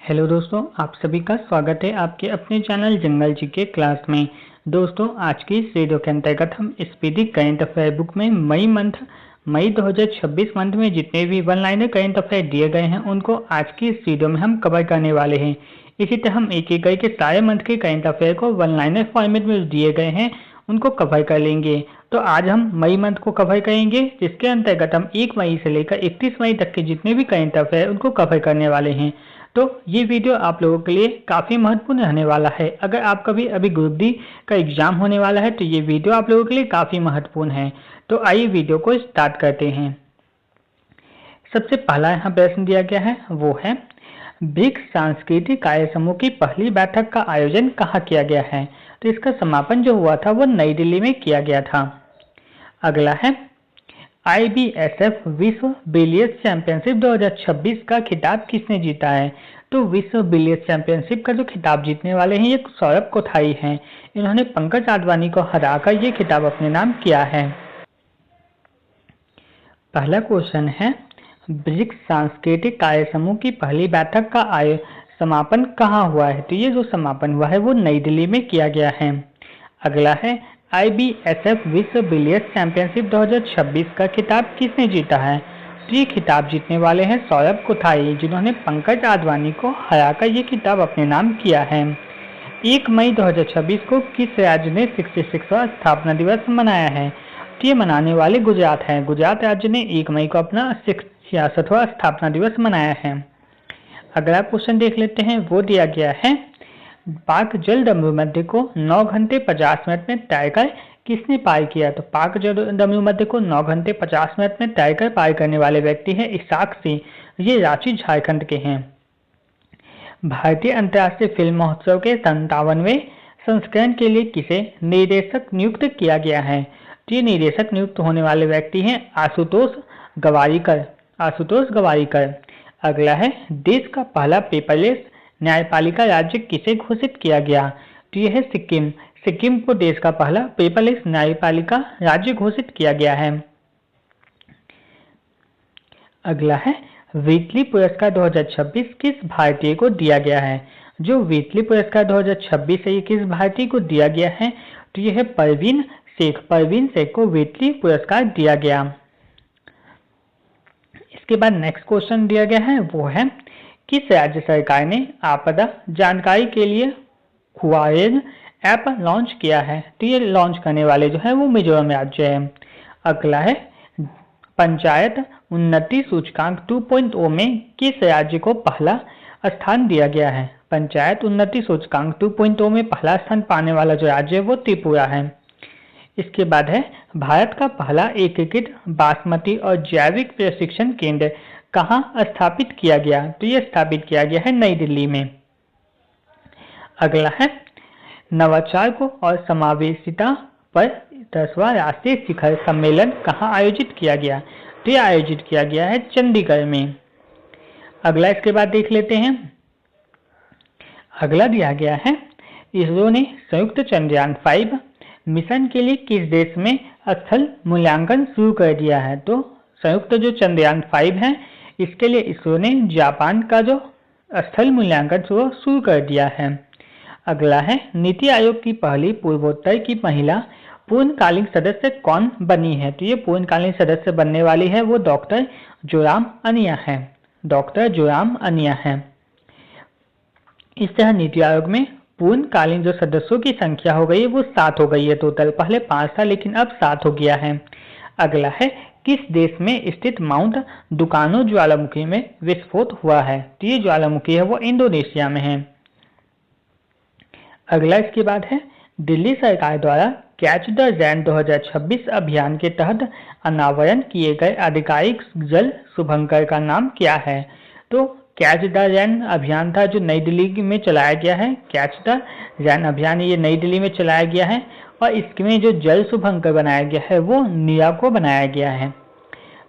Hello दोस्तों, आप सभी का स्वागत है आपके अपने चैनल जंगल जी के क्लास में। दोस्तों, आज की इस वीडियो के अंतर्गत हम स्पीडी करंट अफेयर बुक में मई 2026 मंथ में जितने भी वन लाइनर करंट अफेयर दिए गए हैं उनको आज की इस वीडियो में हम कवर करने वाले हैं। इसी तरह हम एक एक करके सारे मंथ के करंट अफेयर को वन लाइनर फॉर्मेट में दिए गए हैं उनको कवर कर लेंगे। तो आज हम मई मंथ को कवर करेंगे, जिसके अंतर्गत हम 1 मई से लेकर 31 मई तक के जितने भी करंट अफेयर उनको कवर करने वाले हैं। तो ये वीडियो आप लोगों के लिए काफ़ी महत्वपूर्ण रहने वाला है। अगर आपका भी अभी ग्रुप डी का एग्जाम होने वाला है तो ये वीडियो आप लोगों के लिए काफ़ी महत्वपूर्ण है। तो आइए वीडियो को स्टार्ट करते हैं। सबसे पहला यहाँ प्रश्न दिया गया है, वो है ब्रिक्स सांस्कृतिक कार्य समूह की पहली बैठक का आयोजन कहाँ किया गया है। तो इसका समापन जो हुआ था वो नई दिल्ली में किया गया था। अगला है IBSF विश्व बिलियर्ड्स चैंपियनशिप 2026 का खिताब किसने जीता है। तो विश्व बिलियर्ड्स चैंपियनशिप का जो खिताब जीतने वाले हैं ये सौरभ कोठारी हैं। इन्होंने पंकज आडवाणी को हराकर ये खिताब अपने नाम किया है। पहला क्वेश्चन है, ब्रिक्स सांस्कृतिक कार्य समूह की पहली बैठक का समापन कहाँ हुआ है। तो ये जो समापन हुआ है वो नई दिल्ली में किया गया है। अगला है IBSF विश्व बिलियर्ड्स चैंपियनशिप 2026 का खिताब किसने जीता है। तो ये खिताब जीतने वाले हैं सौरभ कोठारी, जिन्होंने पंकज आडवाणी को हराकर ये खिताब अपने नाम किया है। 1 मई 2026 को किस राज्य ने 66वां स्थापना दिवस मनाया है। तो ये मनाने वाले गुजरात हैं। गुजरात राज्य ने 1 मई को अपना 66वां स्थापना दिवस मनाया है। अगला क्वेश्चन देख लेते हैं, वो दिया गया है पाक जल डमरू मध्य को 9 घंटे 50 मिनट में तैरकर किसने पार किया। तो पाक जल डमरू मध्य को 9 घंटे 50 मिनट में तैरकर पार करने वाले व्यक्ति हैं इसाक सिंह। ये रांची झारखंड के हैं। भारतीय अंतर्राष्ट्रीय फिल्म महोत्सव के 57वें संस्करण के लिए किसे निर्देशक नियुक्त किया गया है। तो ये निर्देशक नियुक्त होने वाले व्यक्ति हैं आशुतोष गवारीकर। अगला है, देश का पहला पेपरलेस न्यायपालिका राज्य किसे घोषित किया गया। तो यह है सिक्किम को देश का पहला पेपरलेस न्यायपालिका राज्य घोषित किया गया है। अगला है, व्हीटली पुरस्कार 2026 किस भारतीय को दिया गया है। जो व्हीटली पुरस्कार 2026 है ये किस भारतीय को दिया गया है। तो यह है परवीन शेख को व्हीटली पुरस्कार दिया गया। इसके बाद नेक्स्ट क्वेश्चन दिया गया है, वो है किस राज्य सरकार ने आपदा जानकारी के लिए हुआएन ऐप लॉन्च किया है। तो ये लॉन्च करने वाले जो है वो मिजोरम राज्य है। अगला है, पंचायत उन्नति सूचकांक 2.0 में किस राज्य को पहला स्थान दिया गया है। पंचायत उन्नति सूचकांक 2.0 में पहला स्थान पाने वाला जो राज्य है वो त्रिपुरा है। इसके बाद है, भारत का पहला एकीकृत बासमती और जैविक प्रशिक्षण केंद्र कहाँ स्थापित किया गया। तो ये स्थापित किया गया है नई दिल्ली में। अगला है, नवाचार को और समावेशिता पर 10वां राष्ट्रीय शिखर सम्मेलन कहाँ आयोजित किया गया। तो ये आयोजित किया गया है चंडीगढ़ में। अगला इसके बाद देख लेते हैं। अगला दिया गया है, इसरो ने संयुक्त चंद्रयान 5 मिशन के लिए किस देश में स्थल मूल्यांकन शुरू कर दिया है। तो संयुक्त जो चंद्रयान 5 है इसके लिए इसरो ने जापान का जो स्थल मूल्यांकन शुरू कर दिया है। अगला है, नीति आयोग की पहली पूर्वोत्तर की महिला पूर्णकालीन सदस्य कौन बनी है। तो ये पूर्णकालीन सदस्य बनने वाली है वो डॉक्टर जोराम अनिया है। इस तरह नीति आयोग में पूर्णकालीन जो सदस्यों की संख्या हो गई है वो 7 हो गई है टोटल। पहले 5 था लेकिन अब 7 हो गया है। अगला है, किस देश में स्थित माउंट दुकानो ज्वालामुखी में विस्फोट हुआ है। तो ये ज्वालामुखी है वो इंडोनेशिया में है। अगला इसके बाद है, दिल्ली सरकार द्वारा कैच द रैन 2026 अभियान के तहत अनावरण किए गए आधिकारिक जल शुभंकर का नाम क्या है। तो कैच द रैन अभियान था जो नई दिल्ली में चलाया गया है। कैच द रैन अभियान ये नई दिल्ली में चलाया गया है और इसमें जो जल शुभंकर बनाया गया है वो निया को बनाया गया है।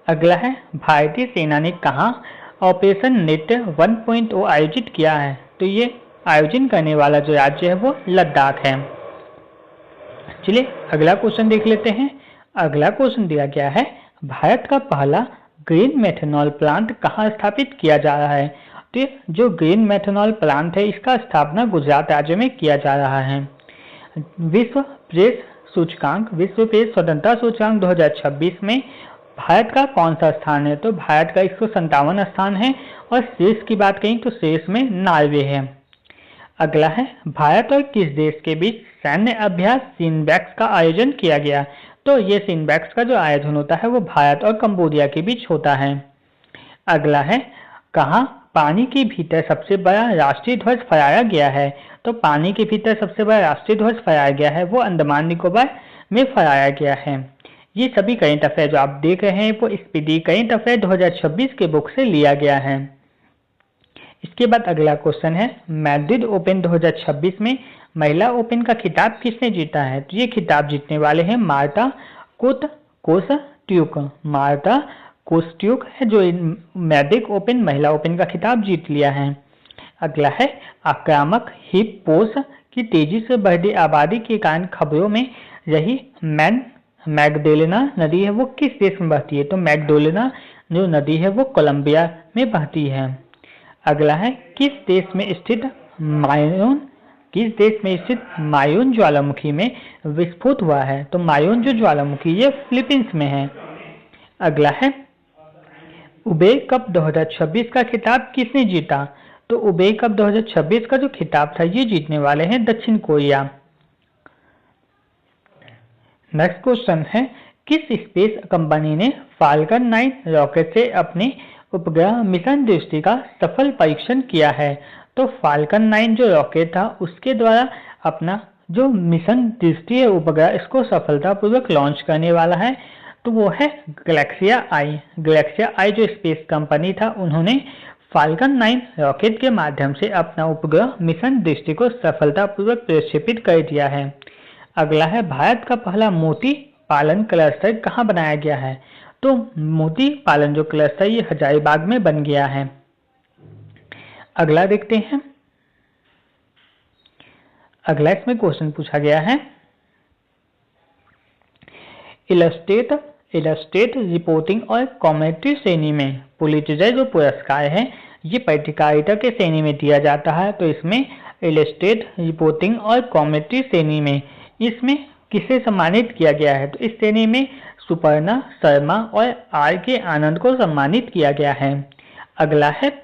अगला है, भारतीय सेना ने कहाँ ऑपरेशन नेत्र 1.0 आयोजित किया है। तो ये आयोजन करने वाला जो राज्य है वो लद्दाख है। चलिए अगला क्वेश्चन देख लेते हैं। अगला क्वेश्चन दिया गया है, भारत का पहला ग्रीन मेथनॉल प्लांट कहाँ स्थापित किया जा रहा है। तो जो ग्रीन मेथनॉल प्लांट है इसका स्थापना गुजरात राज्य में किया जा रहा है। विश्व प्रेस सूचकांक, विश्व प्रेस स्वतंत्रता सूचकांक 2026 में भारत का कौन सा स्थान है? तो भारत का 157 स्थान है और शीर्ष की बात करें तो शीर्ष में नॉर्वे है। अगला है, भारत और किस देश के बीच सैन्य अभ्यास सिनबैक्स का आयोजन किया गया? तो ये सिनबैक्स का जो आयोजन होता है वो भारत और कंबोडिया के बीच होता है। अगला है, कहाँ पानी के भीतर सबसे बड़ा राष्ट्रीय ध्वज फहराया गया है? तो पानी के भीतर सबसे बड़ा राष्ट्रीय ध्वज फहराया गया है वो अंडमान निकोबार में फहराया गया है। ये सभी करंट अफेयर जो आप देख रहे हैं वो स्पीडी करंट अफेयर 2026 के बुक से लिया गया है। इसके बाद अगला क्वेश्चन है, मैड्रिड ओपन 2026 में महिला ओपन का खिताब किसने जीता है? तो ये खिताब जीतने वाले हैं मार्ता कोस्ट्यूक। मार्ता कोस्ट्यूक है जो मैड्रिड ओपन महिला ओपन का खिताब जीत लिया है। अगला है, आक्रामक हिप्पोस की तेजी से बढ़ती आबादी के कारण खबरों में रही मैग्डालेना नदी है वो किस देश में बहती है? तो मैग्डालेना जो नदी है वो कोलंबिया में बहती है। अगला है, किस देश में स्थित मायून ज्वालामुखी में विस्फोट हुआ है? तो मायून जो ज्वालामुखी ये फिलीपींस में है। अगला है, उबेर कप 2026 का खिताब किसने जीता? तो उबेर कप 2026 का जो खिताब था ये जीतने वाले हैं दक्षिण कोरिया। नेक्स्ट क्वेश्चन है, किस स्पेस कंपनी ने फाल्कन 9 रॉकेट से अपने उपग्रह मिशन दृष्टि का सफल परीक्षण किया है? तो फाल्कन 9 जो रॉकेट था उसके द्वारा अपना जो मिशन दृष्टि है उपग्रह इसको सफलतापूर्वक लॉन्च करने वाला है, तो वो है गैलेक्सिया आई। गैलेक्सिया आई जो स्पेस कंपनी था उन्होंने फाल्कन 9 रॉकेट के माध्यम से अपना उपग्रह मिशन दृष्टि को सफलतापूर्वक प्रक्षेपित कर दिया है। अगला है, भारत का पहला मोती पालन क्लस्टर कहाँ बनाया गया है? तो मोती पालन जो क्लस्टर ये हजारीबाग में बन गया है। अगला देखते हैं, अगला इसमें क्वेश्चन पूछा गया है, इलस्ट्रेट रिपोर्टिंग और कॉमेंट्री श्रेणी में पुलित्जर जो पुरस्कार है ये पत्रकारिता के श्रेणी में दिया जाता है। तो इसमें इलस्ट्रेट रिपोर्टिंग और कॉमेंट्री श्रेणी में इसमें किसे सम्मानित किया गया है? तो इस श्रेणी में सुपर्णा शर्मा और आर के आनंद को सम्मानित किया गया है। अगला है,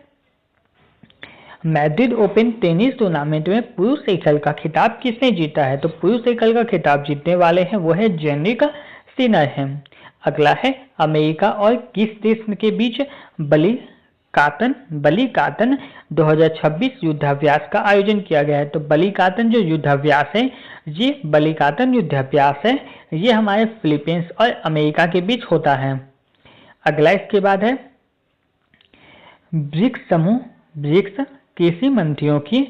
मैड्रिड ओपन टेनिस टूर्नामेंट में पुरुष एकल का खिताब किसने जीता है? तो पुरुष एकल का खिताब जीतने वाले हैं वो है जेनिक सिनर है। अगला है, अमेरिका और किस देश के बीच बलिकातन 2026 युद्धाभ्यास का आयोजन किया गया है? तो बलिकातन जो युद्धाभ्यास है ये बलिकातन युद्धाभ्यास है ये हमारे फिलीपींस और अमेरिका के बीच होता है। अगला इसके बाद है, ब्रिक्स कृषि मंत्रियों की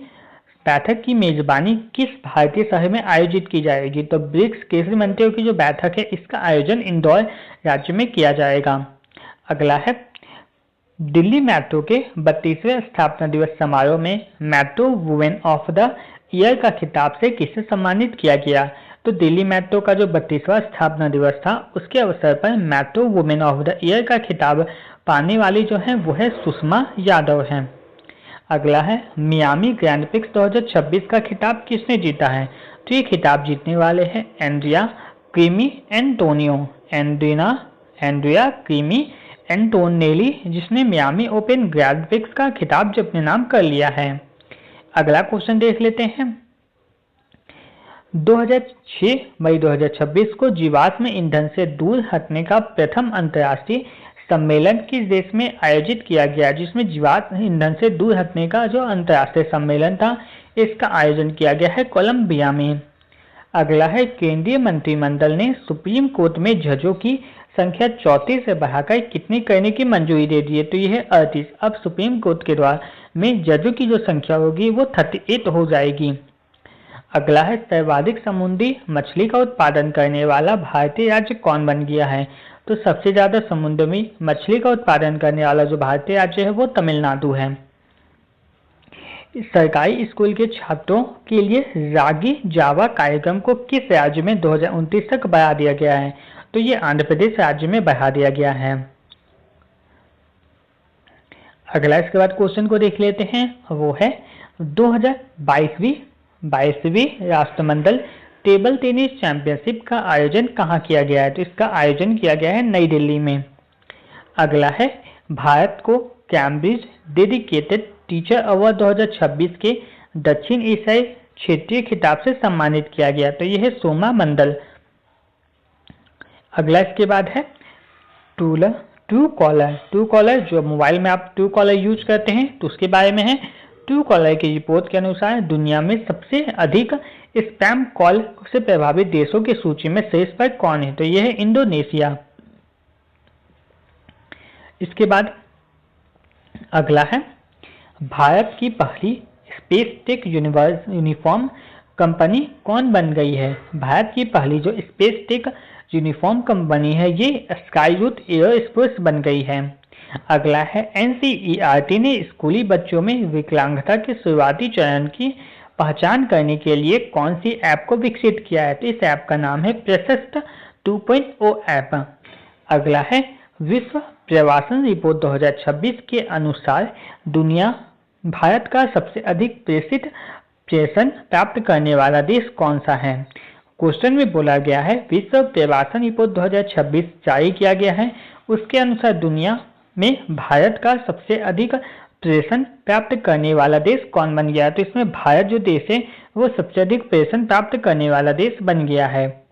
बैठक की मेजबानी किस भारतीय शहर में आयोजित की जाएगी? तो ब्रिक्स कृषि मंत्रियों की जो बैठक है इसका आयोजन इंदौर राज्य में किया जाएगा। अगला है, दिल्ली मेट्रो के 32वें स्थापना दिवस समारोह में metro women of the year का खिताब से किसे सम्मानित किया गया? तो दिल्ली मेट्रो का जो 32वां स्थापना दिवस था उसके अवसर पर metro women of the year का खिताब पाने वाली जो है वो है सुषमा यादव है। अगला है, मियामी ग्रैंड प्रिक्स 2026 का खिताब किसने जीता है? तो ये खिताब जीतने वाले हैं एंड्रिया क्रीमी एंटोनेली जिसने मियामी ओपन ग्रैंड प्रिक्स का खिताब अपने नाम कर लिया है। अगला क्वेश्चन देख लेते हैं, 2006 मई 2026 को जीवाश्म ईंधन से दूर हटने का प्रथम अंतर्राष्ट्रीय सम्मेलन किस देश में आयोजित किया गया? जिसमें जीवाश्म ईंधन से दूर हटने का जो अंतर्राष्ट्रीय सम्मेलन था इसका आयोजन किया गया है कोलंबिया में। अगला है, केंद्रीय मंत्रिमंडल ने सुप्रीम कोर्ट में जजों की संख्या 34 से बढ़ाकर कितनी करने की मंजूरी दे दी है? तो यह है 38। अब सुप्रीम कोर्ट के द्वारा में जजों की जो संख्या होगी वो 38 हो जाएगी। अगला है, सर्वाधिक समुद्री मछली का उत्पादन करने वाला भारतीय राज्य कौन बन गया है? तो सबसे ज्यादा समुद्री मछली का उत्पादन करने वाला जो भारतीय राज्य है वो तमिलनाडु है। सरकारी स्कूल के छात्रों के लिए रागी जावा कार्यक्रम को किस राज्य में 2029 तक बढ़ा दिया गया है? तो ये आंध्र प्रदेश राज्य में बढ़ा दिया गया है। अगला इसके बाद क्वेश्चन को देख लेते हैं, वो है 2022वीं राष्ट्रमंडल टेबल टेनिस चैंपियनशिप का आयोजन कहाँ किया गया है? तो इसका आयोजन किया गया है नई दिल्ली में। अगला है भारत को कैम्ब्रिज डेडिकेटेड टीचर अवार्ड 2026 के दक्षिण एशियाई क्षेत्रीय खिताब से सम्मानित किया गया, तो यह है सोमा मंडल। अगला इसके बाद है ट्रू कॉलर जो मोबाइल में आप ट्रू कॉलर यूज करते हैं तो उसके बारे में है। ट्रू कॉलर की रिपोर्ट के अनुसार दुनिया में सबसे अधिक स्पैम कॉल से प्रभावित देशों की सूची में शीर्ष पर कौन है? तो यह है इंडोनेशिया। इसके बाद अगला है भारत की पहली स्पेस टेक यूनिफॉर्म कंपनी कौन बन गई है? भारत की पहली जो स्पेस टेक यूनिफॉर्म कंपनी है ये स्काईरूट एयरोस्पेस बन गई है। अगला है एनसीईआरटी ने स्कूली बच्चों में विकलांगता के शुरुआती चरण की पहचान करने के लिए कौन सी ऐप को विकसित किया है? तो इस ऐप का नाम है प्रशस्त 2.0 ऐप। अगला है विश्व प्रवासन रिपोर्ट 2026 के अनुसार भारत का सबसे अधिक प्रेषण प्राप्त करने वाला देश कौन सा है? क्वेश्चन में बोला गया है विश्व प्रवासन रिपोर्ट 2026 जारी किया गया है, उसके अनुसार दुनिया में भारत का सबसे अधिक प्रेषण प्राप्त करने वाला देश कौन बन गया? तो इसमें भारत जो देश है वो सबसे अधिक प्रेषण प्राप्त करने वाला देश बन गया है।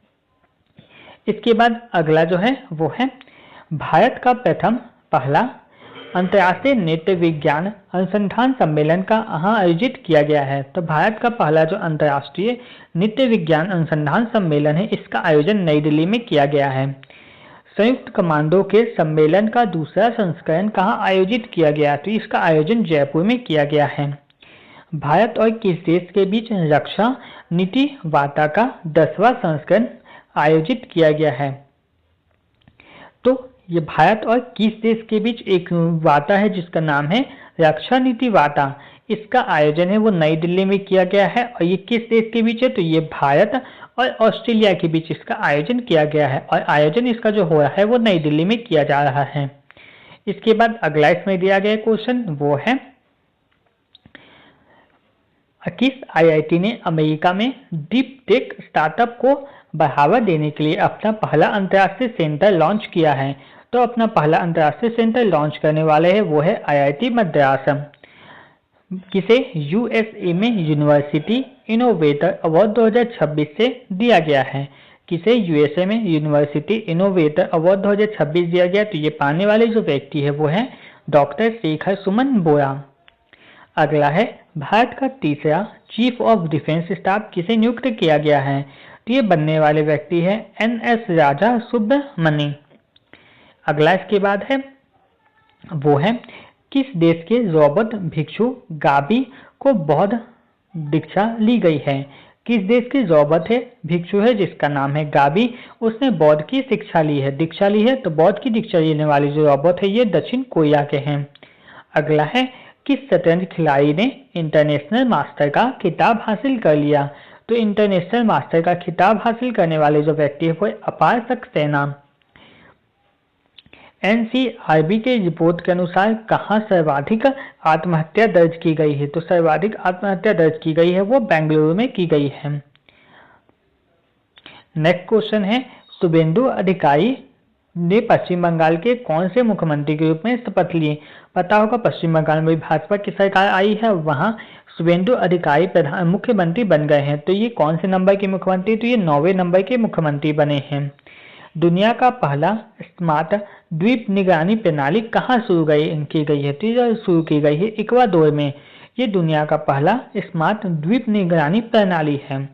इसके बाद अगला जो है वो है भारत का पहला अंतर्राष्ट्रीय नृत्य विज्ञान अनुसंधान सम्मेलन का कहाँ आयोजित किया गया है? तो भारत का पहला जो अंतर्राष्ट्रीय नृत्य विज्ञान अनुसंधान सम्मेलन है इसका आयोजन नई दिल्ली में किया गया है। संयुक्त कमांडो के सम्मेलन का दूसरा संस्करण कहाँ आयोजित किया गया? तो इसका आयोजन जयपुर में किया गया है। भारत और किस देश के बीच रक्षा नीति वार्ता का 10वां संस्करण आयोजित किया गया है? तो ये भारत और किस देश के बीच एक वार्ता है जिसका नाम है रक्षा नीति वार्ता, इसका आयोजन है वो नई दिल्ली में किया गया है। और ये किस देश के बीच है? तो ये भारत और ऑस्ट्रेलिया के बीच इसका आयोजन किया गया है और आयोजन इसका जो हो रहा है वो नई दिल्ली में किया जा रहा है। इसके बाद अगला इसमें दिया गया क्वेश्चन वो है किस आईआईटी ने अमेरिका में डीप टेक स्टार्टअप को बढ़ावा देने के लिए अपना पहला अंतर्राष्ट्रीय सेंटर लॉन्च किया है? तो अपना पहला अंतर्राष्ट्रीय सेंटर लॉन्च करने वाले है वो है आईआईटी मद्रास। किसे यूएसए में यूनिवर्सिटी इनोवेटर अवार्ड 2026 से दिया गया है? किसे यूएसए में यूनिवर्सिटी इनोवेटर अवार्ड 2026 दिया गया? तो ये पाने वाले जो व्यक्ति है वो है डॉक्टर शेखर सुमन बोरा। अगला है भारत का तीसरा चीफ ऑफ डिफेंस स्टाफ किसे नियुक्त किया गया है? तो ये बनने वाले व्यक्ति है एनएस राजा सुब्रमणी। अगला इसके बाद है वो है किस देश के रोबोट भिक्षु गाबी को बौद्ध दीक्षा ली गई है? किस देश की रोबोट है भिक्षु है जिसका नाम है गाबी, उसने बौद्ध की दीक्षा ली है। तो बौद्ध की दीक्षा लेने वाली जो रोबोट है ये दक्षिण कोरिया के हैं। अगला है किस शतरंज खिलाड़ी ने इंटरनेशनल मास्टर का खिताब हासिल कर लिया? तो इंटरनेशनल मास्टर का खिताब हासिल करने वाले जो व्यक्ति है वो अपार सक्सेना। एनसीआरबी के रिपोर्ट के अनुसार कहाँ सर्वाधिक आत्महत्या दर्ज की गई है? तो सर्वाधिक आत्महत्या दर्ज की गई है वो बेंगलुरु में की गई है। नेक्स्ट क्वेश्चन है शुभेंदु अधिकारी ने पश्चिम बंगाल के कौन से मुख्यमंत्री के रूप में शपथ लिए? पता होगा पश्चिम बंगाल में भाजपा की सरकार आई है, वहां शुभेंदु अधिकारी मुख्यमंत्री बन गए हैं। तो ये कौन से नंबर के मुख्यमंत्री? तो ये 9वें नंबर के मुख्यमंत्री बने हैं। दुनिया का पहला स्मार्ट द्वीप निगरानी प्रणाली कहाँ शुरू की गई है? तो यह शुरू की गई है इक्वाडोर में। ये दुनिया का पहला स्मार्ट द्वीप निगरानी प्रणाली है।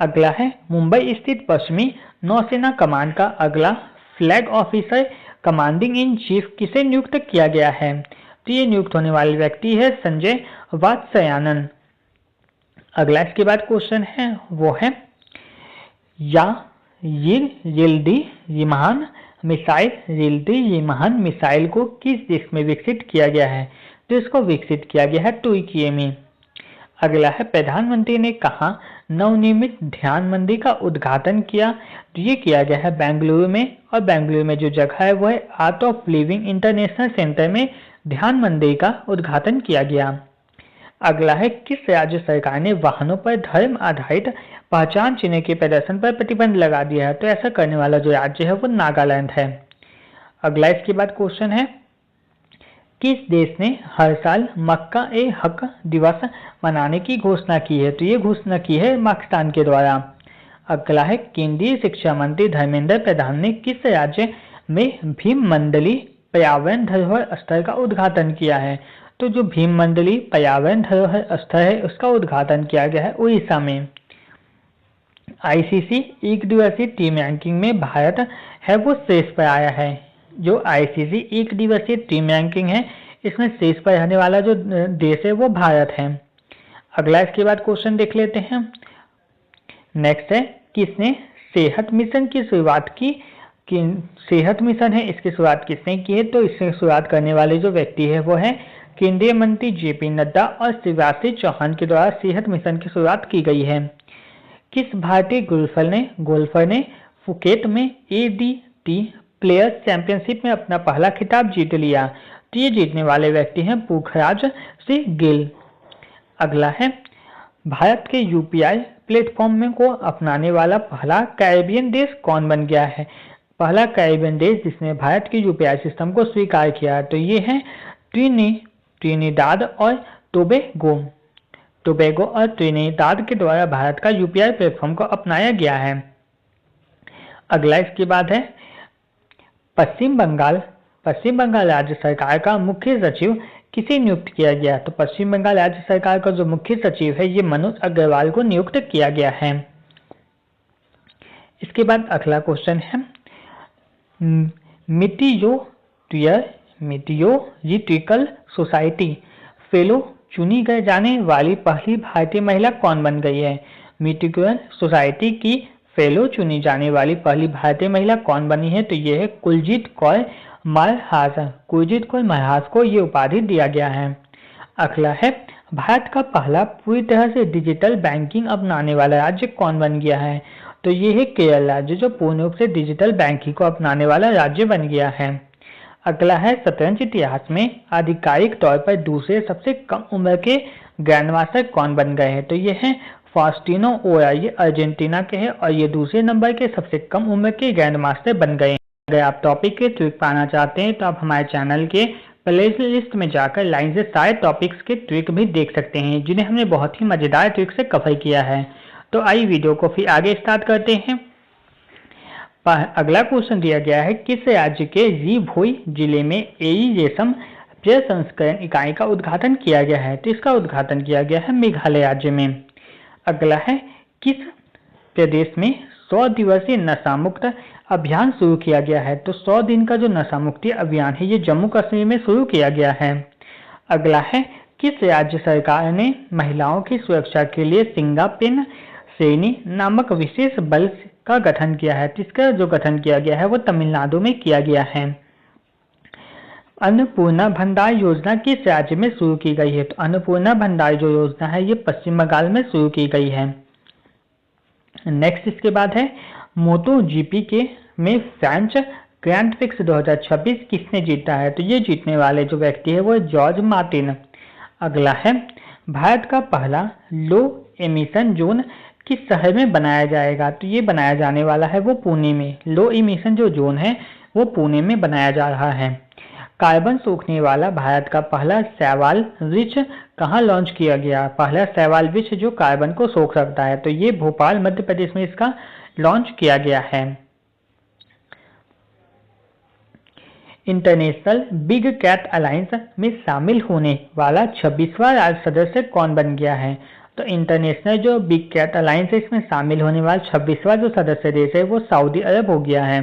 अगला है मुंबई स्थित पश्चिमी नौसेना कमान का अगला flag officer commanding in chief किसे नियुक्त किया गया है? तो ये नियुक्त होने वाले व्यक्ति है संजय वात्स्यायन। अगला इसके बाद क्वेश्चन है वो है यिल्दी विमान मिसाइल को किस देश में विकसित किया गया है? तो इसको विकसित किया गया है तुर्की में। अगला है प्रधानमंत्री ने कहा नवनिर्मित ध्यान मंदिर का उद्घाटन किया? तो ये किया गया है बेंगलुरु में, और बेंगलुरु में जो जगह है वो है art of living international centre में ध्यान मंदिर का उद्घाटन किया गया। अगला है, किस राज्य सरकार ने वाहनों पर धर्म आधारित पहचान चिन्ह के प्रदर्शन पर प्रतिबंध लगा दिया है? तो ऐसा करने वाला जो राज्य है वो नागालैंड है। अगला इसके बाद क्वेश्चन है, किस देश ने हर साल मक्का ए हक दिवस मनाने की घोषणा की है? तो ये घोषणा की है पाकिस्तान के द्वारा। अगला है, केंद्रीय शिक्षा मंत्री धर्मेंद्र प्रधान ने किस राज्य में भीम मंडली पर्यावरण धरोहर स्थल का उद्घाटन किया है? तो जो भीम मंडली पर्यावरण धरोहर स्थल है उसका उद्घाटन किया गया है उड़ीसा में। आईसीसी एक दिवसीय टीम रैंकिंग में भारत है वो शीर्ष पर आया है। जो आईसीसी एक दिवसीय टीम रैंकिंग है इसमें शीर्ष पर रहने वाला जो देश है वो भारत है। अगला इसके बाद क्वेश्चन देख लेते हैं। नेक्स्ट है, किसने सेहत मिशन की शुरुआत की? सेहत मिशन है इसकी शुरुआत किसने की है? तो इससे शुरुआत करने वाले जो व्यक्ति है वो है केंद्रीय मंत्री जेपी नड्डा और शिवराज सिंह चौहान के द्वारा सेहत मिशन की शुरुआत की गई है। किस भारतीय गोल्फर ने फुकेट में एडीटी प्लेयर्स चैंपियनशिप में अपना पहला खिताब जीत लिया? तो ये जीतने वाले व्यक्ति हैं पुखराज सिंह गिल। अगला है, भारत के यूपीआई प्लेटफॉर्म में को अपनाने वाला पहला कैरेबियन देश कौन बन गया है? पहला कैरेबियन देश जिसने भारत के यूपीआई सिस्टम को स्वीकार किया तो ये है ट्रिनिडाद और टोबैगो और ट्रिनिडाद के द्वारा भारत का यूपीआई प्लेटफॉर्म को अपनाया गया है। अगला इसके बाद है, पश्चिम बंगाल राज्य सरकार का मुख्य सचिव किसे नियुक्त किया गया? तो पश्चिम बंगाल राज्य सरकार का जो मुख्य सचिव है ये मनोज अग्रवाल को नियुक्त किया गया है। इसके बाद अगला क्वेश्चन है, मीटियोरिटिकल सोसाइटी फेलो चुनी गए जाने वाली पहली भारतीय महिला कौन बन गई है? मीटियोरिटिकल सोसाइटी की फेलो चुनी जाने वाली पहली भारतीय महिला कौन बनी है? तो ये है कुलजीत कौर महाराज को ये उपाधि दिया गया है। अगला है, भारत का पहला पूरी तरह से डिजिटल बैंकिंग अपनाने वाला राज्य कौन बन गया है? तो ये है केरल राज्य, जो पूर्ण रूप से डिजिटल बैंकिंग को अपनाने वाला राज्य बन गया है। अगला है, शतरंज इतिहास में आधिकारिक तौर पर दूसरे सबसे कम उम्र के ग्रैंडमास्टर कौन बन गए हैं? तो ये है फास्टिनो ओरा, ये अर्जेंटीना के हैं और ये दूसरे नंबर के सबसे कम उम्र के ग्रैंडमास्टर बन गए। अगर आप टॉपिक के ट्रिक पाना चाहते हैं तो आप हमारे चैनल के प्लेलिस्ट में जाकर लाइन से सारे टॉपिक्स के ट्रिक भी देख सकते हैं जिन्हें हमने बहुत ही मजेदार ट्रिक से कवर किया है। तो आइए वीडियो को फिर आगे स्टार्ट करते हैं। अगला क्वेश्चन दिया गया है, किस राज्य के री-भोई जिले में एई रेशम प्रसंस्करण इकाई का उद्घाटन किया गया है? तो इसका उद्घाटन किया गया है मेघालय राज्य में। अगला है, किस प्रदेश में 100 दिवसीय नशा मुक्त अभियान शुरू किया गया है? तो 100 दिन का जो नशा मुक्ति अभियान है ये जम्मू कश्मीर में शुरू किया गया है। अगला है, किस राज्य सरकार ने महिलाओं की सुरक्षा के लिए सिंगापेन श्रेणी नामक विशेष बल का गठन किया है? इसका जो गठन किया गया है वो तमिलनाडु में किया गया है। अन्नपूर्णा भंडार योजना किस राज्य में शुरू की गई है? तो अन्नपूर्णा भंडार जो योजना है ये पश्चिम बंगाल में शुरू की गई है। नेक्स्ट इसके बाद है, मोटो जीपी के में फ्रेंच ग्रैंड प्रिक्स 2026 किसने जीता है? तो ये जीतने वाले जो व्यक्ति है वो जॉर्ज मार्टिन। अगला है, भारत का पहला लो एमिशन जोन किस शहर में बनाया जाएगा? तो ये बनाया जाने वाला है वो पुणे में। लो एमिशन जो जोन है वो पुणे में बनाया जा रहा है। कार्बन सोखने वाला भारत का पहला शैवाल वृक्ष कहाँ लॉन्च किया गया? पहला शैवाल वृक्ष जो कार्बन को सोख सकता है तो ये भोपाल मध्य प्रदेश में इसका लॉन्च किया गया है। इंटरनेशनल बिग कैट अलायंस में शामिल होने वाला 26वां राज्य सदस्य कौन बन गया है? तो इंटरनेशनल जो बिग कैट अलायंस है इसमें शामिल होने वाला 26वां जो सदस्य देश है वो सऊदी अरब हो गया है।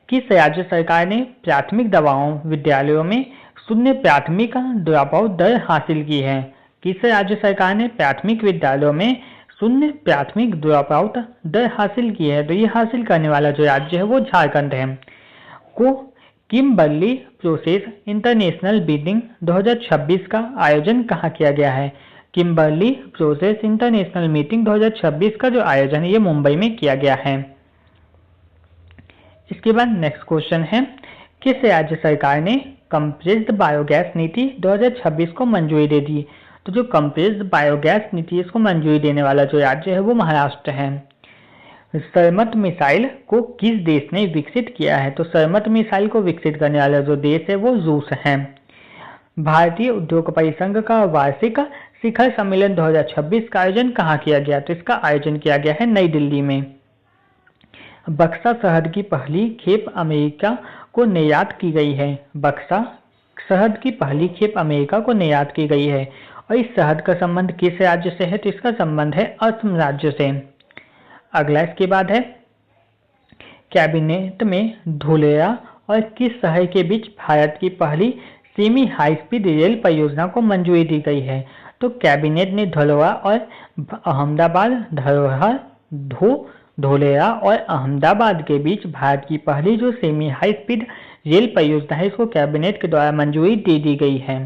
किस राज्य सरकार ने प्राथमिक दवाओं विद्यालयों में शून्य प्राथमिक ड्रॉप आउट दर हासिल की है? किस राज्य सरकार ने प्राथमिक विद्यालयों में शून्य प्राथमिक ड्रॉप आउट दर हासिल की है? तो ये हासिल करने वाला जो राज्य है वो झारखंड है। को किम्बर्ली प्रोसेस इंटरनेशनल मीटिंग 2026 का आयोजन कहाँ किया गया है? किम्बर्ली प्रोसेस इंटरनेशनल मीटिंग 2026 का जो आयोजन है ये मुंबई में किया गया है। इसके बाद नेक्स्ट क्वेश्चन है, किस राज्य सरकार ने कंप्रेस्ड बायोगैस नीति 2026 को मंजूरी दे दी? तो जो कंप्रेस्ड बायोगैस नीति इसको मंजूरी देने वाला जो राज्य है वो महाराष्ट्र है। सरमत मिसाइल को किस देश ने विकसित किया है? तो सरमत मिसाइल को विकसित करने वाला जो देश है वो रूस है। भारतीय उद्योग परिसंघ का वार्षिक शिखर सम्मेलन 2026 का आयोजन कहाँ किया गया? तो इसका आयोजन किया गया है नई दिल्ली में। बक्सा शहद की पहली खेप अमेरिका को निर्यात की गई है। बक्सा शहद की पहली खेप अमेरिका को निर्यात की गई है। और इस शहद का संबंध किस राज्य से है? तो इसका संबंध है असम राज्य से। अगला इसके बाद है कैबिनेट में धुलेरा और किस शहर के बीच भारत की पहली सेमी हाई स्पीड रेल परियोजना को मंजूरी दी गई है? तो कैबिनेट ने धुलेरा और अहमदाबाद धुलेरा और अहमदाबाद के बीच भारत की पहली जो सेमी हाई स्पीड रेल परियोजना है इसको कैबिनेट के द्वारा मंजूरी दे दी गई है।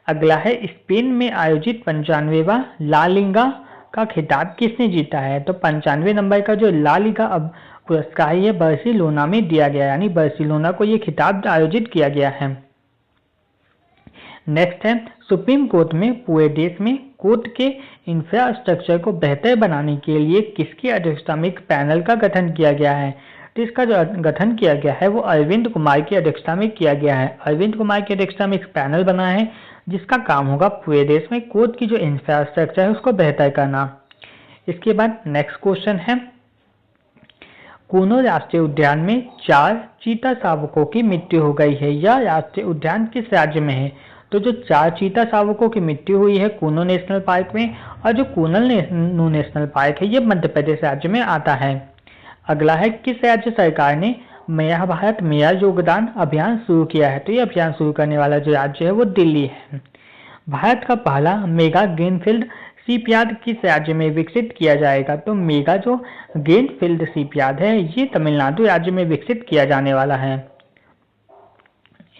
अगला है स्पेन में आयोजित 95वां ला लीगा का खिताब किसने जीता है? तो 95 नंबर का जो ला लीगा अब पुरस्कार ये बार्सिलोना में दिया गया, यानी बार्सिलोना को ये खिताब आयोजित किया गया है। नेक्स्ट है सुप्रीम कोर्ट में पूरे देश में कोर्ट के इंफ्रास्ट्रक्चर को बेहतर बनाने के लिए किसकी अध्यक्षता में एक पैनल का गठन किया गया है? तो इसका जो गठन किया गया है वो अरविंद कुमार की अध्यक्षता में किया गया है। अरविंद कुमार की अध्यक्षता में एक पैनल बना है जिसका काम होगा पूरे देश में कोर्ट की जो इंफ्रास्ट्रक्चर है उसको बेहतर करना। इसके बाद नेक्स्ट क्वेश्चन है कूनो राष्ट्रीय उद्यान में 4 चीता शावकों की मृत्यु हो गई है। यह राष्ट्रीय उद्यान किस राज्य में है? तो जो 4 चीता शावकों की मृत्यु हुई है कूनो नेशनल पार्क में, और जो कूनल नेशनल पार्क है ये मध्य प्रदेश राज्य में आता है। अगला है किस राज्य सरकार ने मेरा भारत मेरा योगदान अभियान शुरू किया है? तो ये अभियान शुरू करने वाला जो राज्य है वो दिल्ली है। भारत का पहला मेगा ग्रीनफील्ड शिपयार्ड किस राज्य में विकसित किया जाएगा? तो मेगा जो ग्रीनफील्ड शिपयार्ड है ये तमिलनाडु राज्य में विकसित किया जाने वाला है।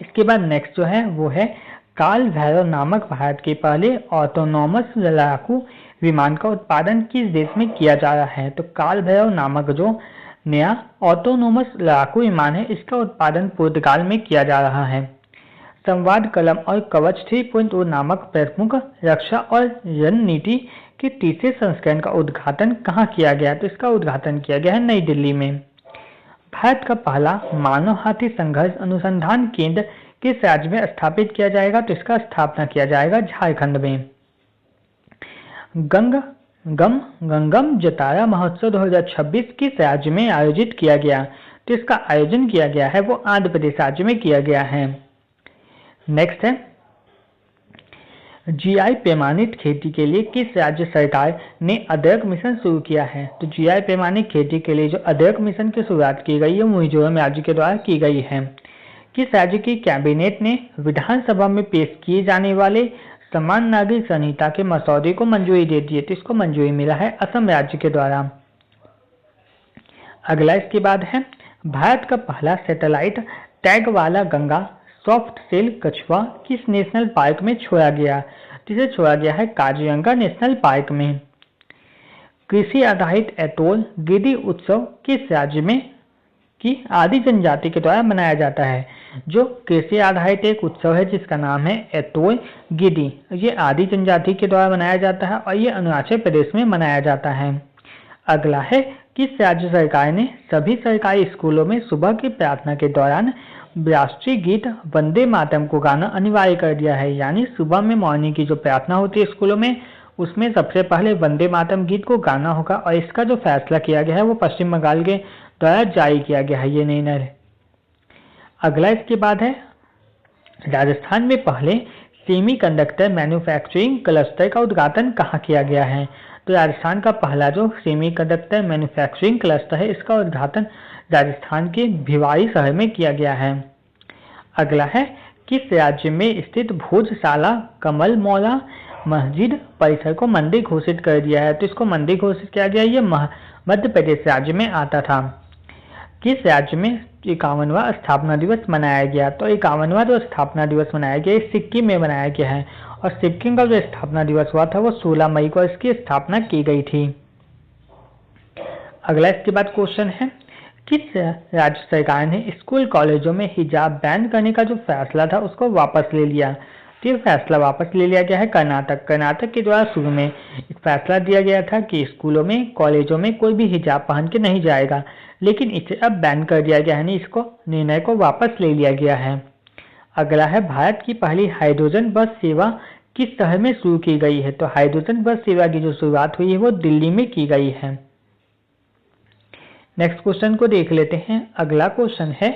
इसके बाद नेक्स्ट जो है वो है काल भैरव नामक भारत के पहले ऑटोनॉमस लड़ाकू विमान का उत्पादन किस देश में किया जा रहा है? तो काल भैरव नामक जो नया ऑटोनोमस लड़ाकू विमान है इसका उत्पादन पुर्तगाल में किया जा रहा है। संवाद कलम और कवच 3.0 नामक प्रमुख रक्षा और रणनीति के तीसरे संस्करण का उद्घाटन कहाँ किया गया? तो इसका उद्घाटन किया गया है नई दिल्ली में। भारत का पहला मानव हाथी संघर्ष अनुसंधान केंद्र किस राज्य में स्थापित किया जाएगा? तो इसका स्थापना किया जाएगा झारखंड में। गंगम जतारा महोत्सव 2026 किस राज्य में आयोजित किया गया? तो इसका आयोजन किया गया है वो आंध्र प्रदेश राज्य में किया गया है। नेक्स्ट है जीआई पैमानित खेती के लिए किस राज्य सरकार ने अदरक मिशन शुरू किया है? तो जीआई पैमानित खेती के लिए जो अदरक मिशन की शुरुआत की गई है वो मिजोरम राज्य के द्वारा की गई है। किस राज्य की कैबिनेट ने विधानसभा में पेश किए जाने वाले समान नागरिक संहिता के मसौदे को मंजूरी दे दी है? तो इसको मंजूरी मिला है असम राज्य के द्वारा। अगला इसके बाद है भारत का पहला सैटेलाइट टैग वाला गंगा सॉफ्ट सेल कछुआ किस नेशनल पार्क में छोड़ा गया? जिसे छोड़ा गया है काजीरंगा नेशनल पार्क में। कृषि आधारित एतोल गिद्धि उत्सव किस राज्य में की आदि जनजाति के द्वारा मनाया जाता है? जो कृषि आधारित एक उत्सव है जिसका नाम है एतोल गिद्धि, ये आदि जनजाति के द्वारा मनाया जाता है और ये अरुणाचल प्रदेश में मनाया जाता है। अगला है किस राज्य सरकार ने सभी सरकारी स्कूलों में सुबह की प्रार्थना के दौरान राष्ट्रीय गीत वंदे मातरम को गाना अनिवार्य कर दिया है? यानी सुबह में मॉर्निंग की जो प्रार्थना होती है स्कूलों में उसमें सबसे पहले वंदे मातरम गीत को गाना होगा और इसका जो फैसला किया गया है वो पश्चिम बंगाल के द्वारा जारी किया गया है ये निर्णय। अगला इसके बाद है राजस्थान में पहले सेमीकंडक्टर मैन्युफैक्चरिंग क्लस्टर का उद्घाटन कहाँ किया गया है? तो राजस्थान का पहला जो सेमीकंडक्टर मैन्युफैक्चरिंग क्लस्टर है इसका उद्घाटन राजस्थान के भिवाड़ी शहर में किया गया है। अगला है किस राज्य में स्थित भोजशाला कमल मौला मस्जिद परिसर को मंदिर घोषित कर दिया है? तो इसको मंदिर घोषित किया गया ये मध्य प्रदेश राज्य में आता था। किस राज्य में 51वां स्थापना दिवस मनाया गया? तो 51वां जो स्थापना दिवस मनाया गया सिक्किम में मनाया गया है और सिक्किम का जो स्थापना दिवस हुआ था वो 16 मई को इसकी स्थापना की गई थी। अगला इसके बाद क्वेश्चन है किस राज्य सरकार ने स्कूल कॉलेजों में हिजाब बैन करने का जो फैसला था उसको वापस ले लिया? तो ये फैसला वापस ले लिया गया है कर्नाटक। कर्नाटक के द्वारा शुरू में एक फैसला दिया गया था कि स्कूलों में कॉलेजों में कोई भी हिजाब पहन के नहीं जाएगा, लेकिन इसे अब बैन कर दिया गया है, इसको निर्णय को वापस ले लिया गया है। अगला है भारत की पहली हाइड्रोजन बस सेवा किस शहर में शुरू की गई है? तो हाइड्रोजन बस सेवा की जो शुरुआत हुई है वो दिल्ली में की गई है। नेक्स्ट क्वेश्चन को देख लेते हैं। अगला क्वेश्चन है,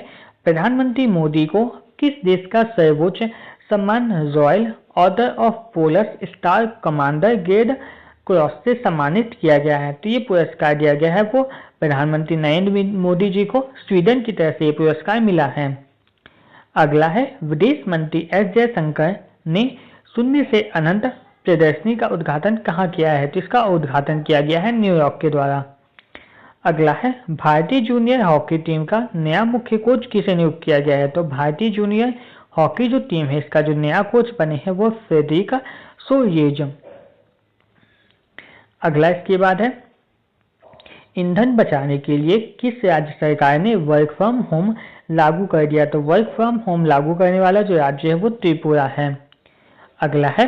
प्रधानमंत्री मोदी को किस देश का सर्वोच्च सम्मान royal order of polar star commander grade cross से सम्मानित किया गया है? तो ये पुरस्कार दिया गया है वो प्रधानमंत्री नरेंद्र मोदी जी को स्वीडन की तरफ से ये पुरस्कार मिला है। अगला है, विदेश मंत्री एस जयशंकर ने शून्य से अनंत प्रदर्शनी का उद्घाटन कहाँ किया है? तो इसका उद्घाटन किया गया है न्यूयॉर्क के द्वारा। अगला है, भारतीय जूनियर हॉकी टीम का नया मुख्य कोच किसे नियुक्त किया गया है? तो भारतीय जूनियर हॉकी जो टीम है इसका जो नया कोच बने हैं वो फ्रेडरिक सोरिएज। अगला इसके बाद है, ईंधन बचाने के लिए किस राज्य सरकार ने वर्क फ्रॉम होम लागू कर दिया? तो वर्क फ्रॉम होम लागू करने वाला जो राज्य है वो त्रिपुरा है। अगला है,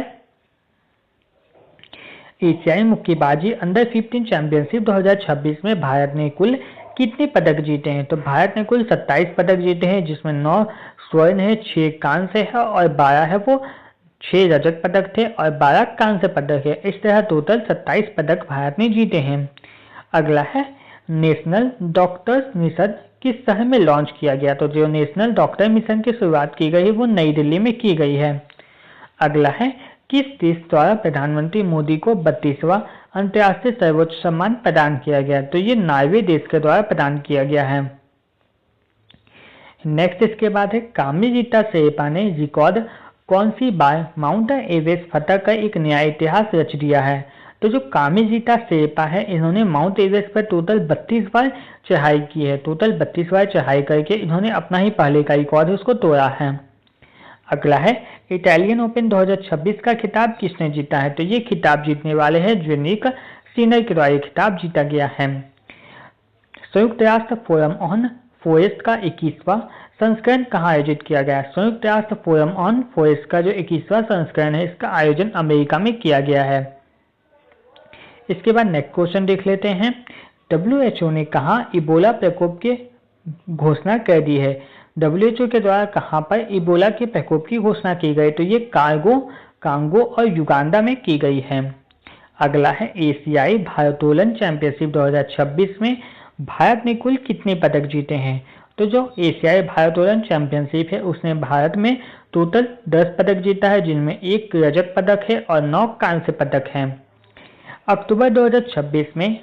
एशियाई मुक्केबाजी अंडर 15 चैंपियनशिप 2026 में भारत ने कुल कितने पदक जीते हैं? तो भारत ने कुल 27 पदक जीते हैं, जिसमें 9 स्वर्ण है, 6 कांस्य है और 12 है वो 6 रजत पदक थे और 12 कांस्य पदक है। इस तरह टोटल 27 पदक भारत ने जीते हैं। अगला है, नेशनल डॉक्टर्स मिशन किस शहर में लॉन्च किया गया? तो जो नेशनल डॉक्टर मिशन की शुरुआत की गई है वो नई दिल्ली में की गई है। अगला है, किस देश द्वारा प्रधानमंत्री मोदी को 32वां अंतर्राष्ट्रीय सर्वोच्च सम्मान प्रदान किया गया? तो ये नॉर्वे देश के द्वारा प्रदान किया गया है। नेक्स्ट इसके बाद है, कामिजीता शेरपा ने रिकॉर्ड कौन सी बार माउंट एवरेस्ट फतह कर एक नया इतिहास रच दिया है? तो जो कामिजीता शेरपा है इन्होंने माउंट एवरेस्ट पर टोटल 32 बार चढ़ाई की है। टोटल 32 बार चढ़ाई करके इन्होंने अपना ही पहले का रिकॉर्ड है उसको तोड़ा है। अगला है, इटालियन ओपन 2026 का खिताब किसने जीता है? तो ये खिताब जीतने वाले हैं जेनिक सिनर के द्वारा खिताब जीता गया है। संयुक्त राष्ट्र फोरम ऑन फॉरेस्ट का 21वां संस्करण कहाँ आयोजित किया गया? संयुक्त राष्ट्र फोरम ऑन फॉरेस्ट का जो 21वां संस्करण है इसका आयोजन अमेरिका में किया गया है। इसके बाद नेक्स्ट क्वेश्चन देख लेते हैं। WHO ने कहा इबोला प्रकोप की घोषणा कर दी है? WHO के द्वारा कहां पर इबोला के प्रकोप की घोषणा की गई? तो ये कांगो और युगांडा में की गई है। अगला है, एशियाई भारोत्तोलन चैंपियनशिप 2026 में भारत ने कुल कितने पदक जीते हैं? तो जो एशियाई भारोत्तोलन चैंपियनशिप है उसने भारत में टोटल 10 पदक जीता है, जिनमें 1 रजत पदक है और 9 कांस्य पदक हैं। अक्टूबर 2026 में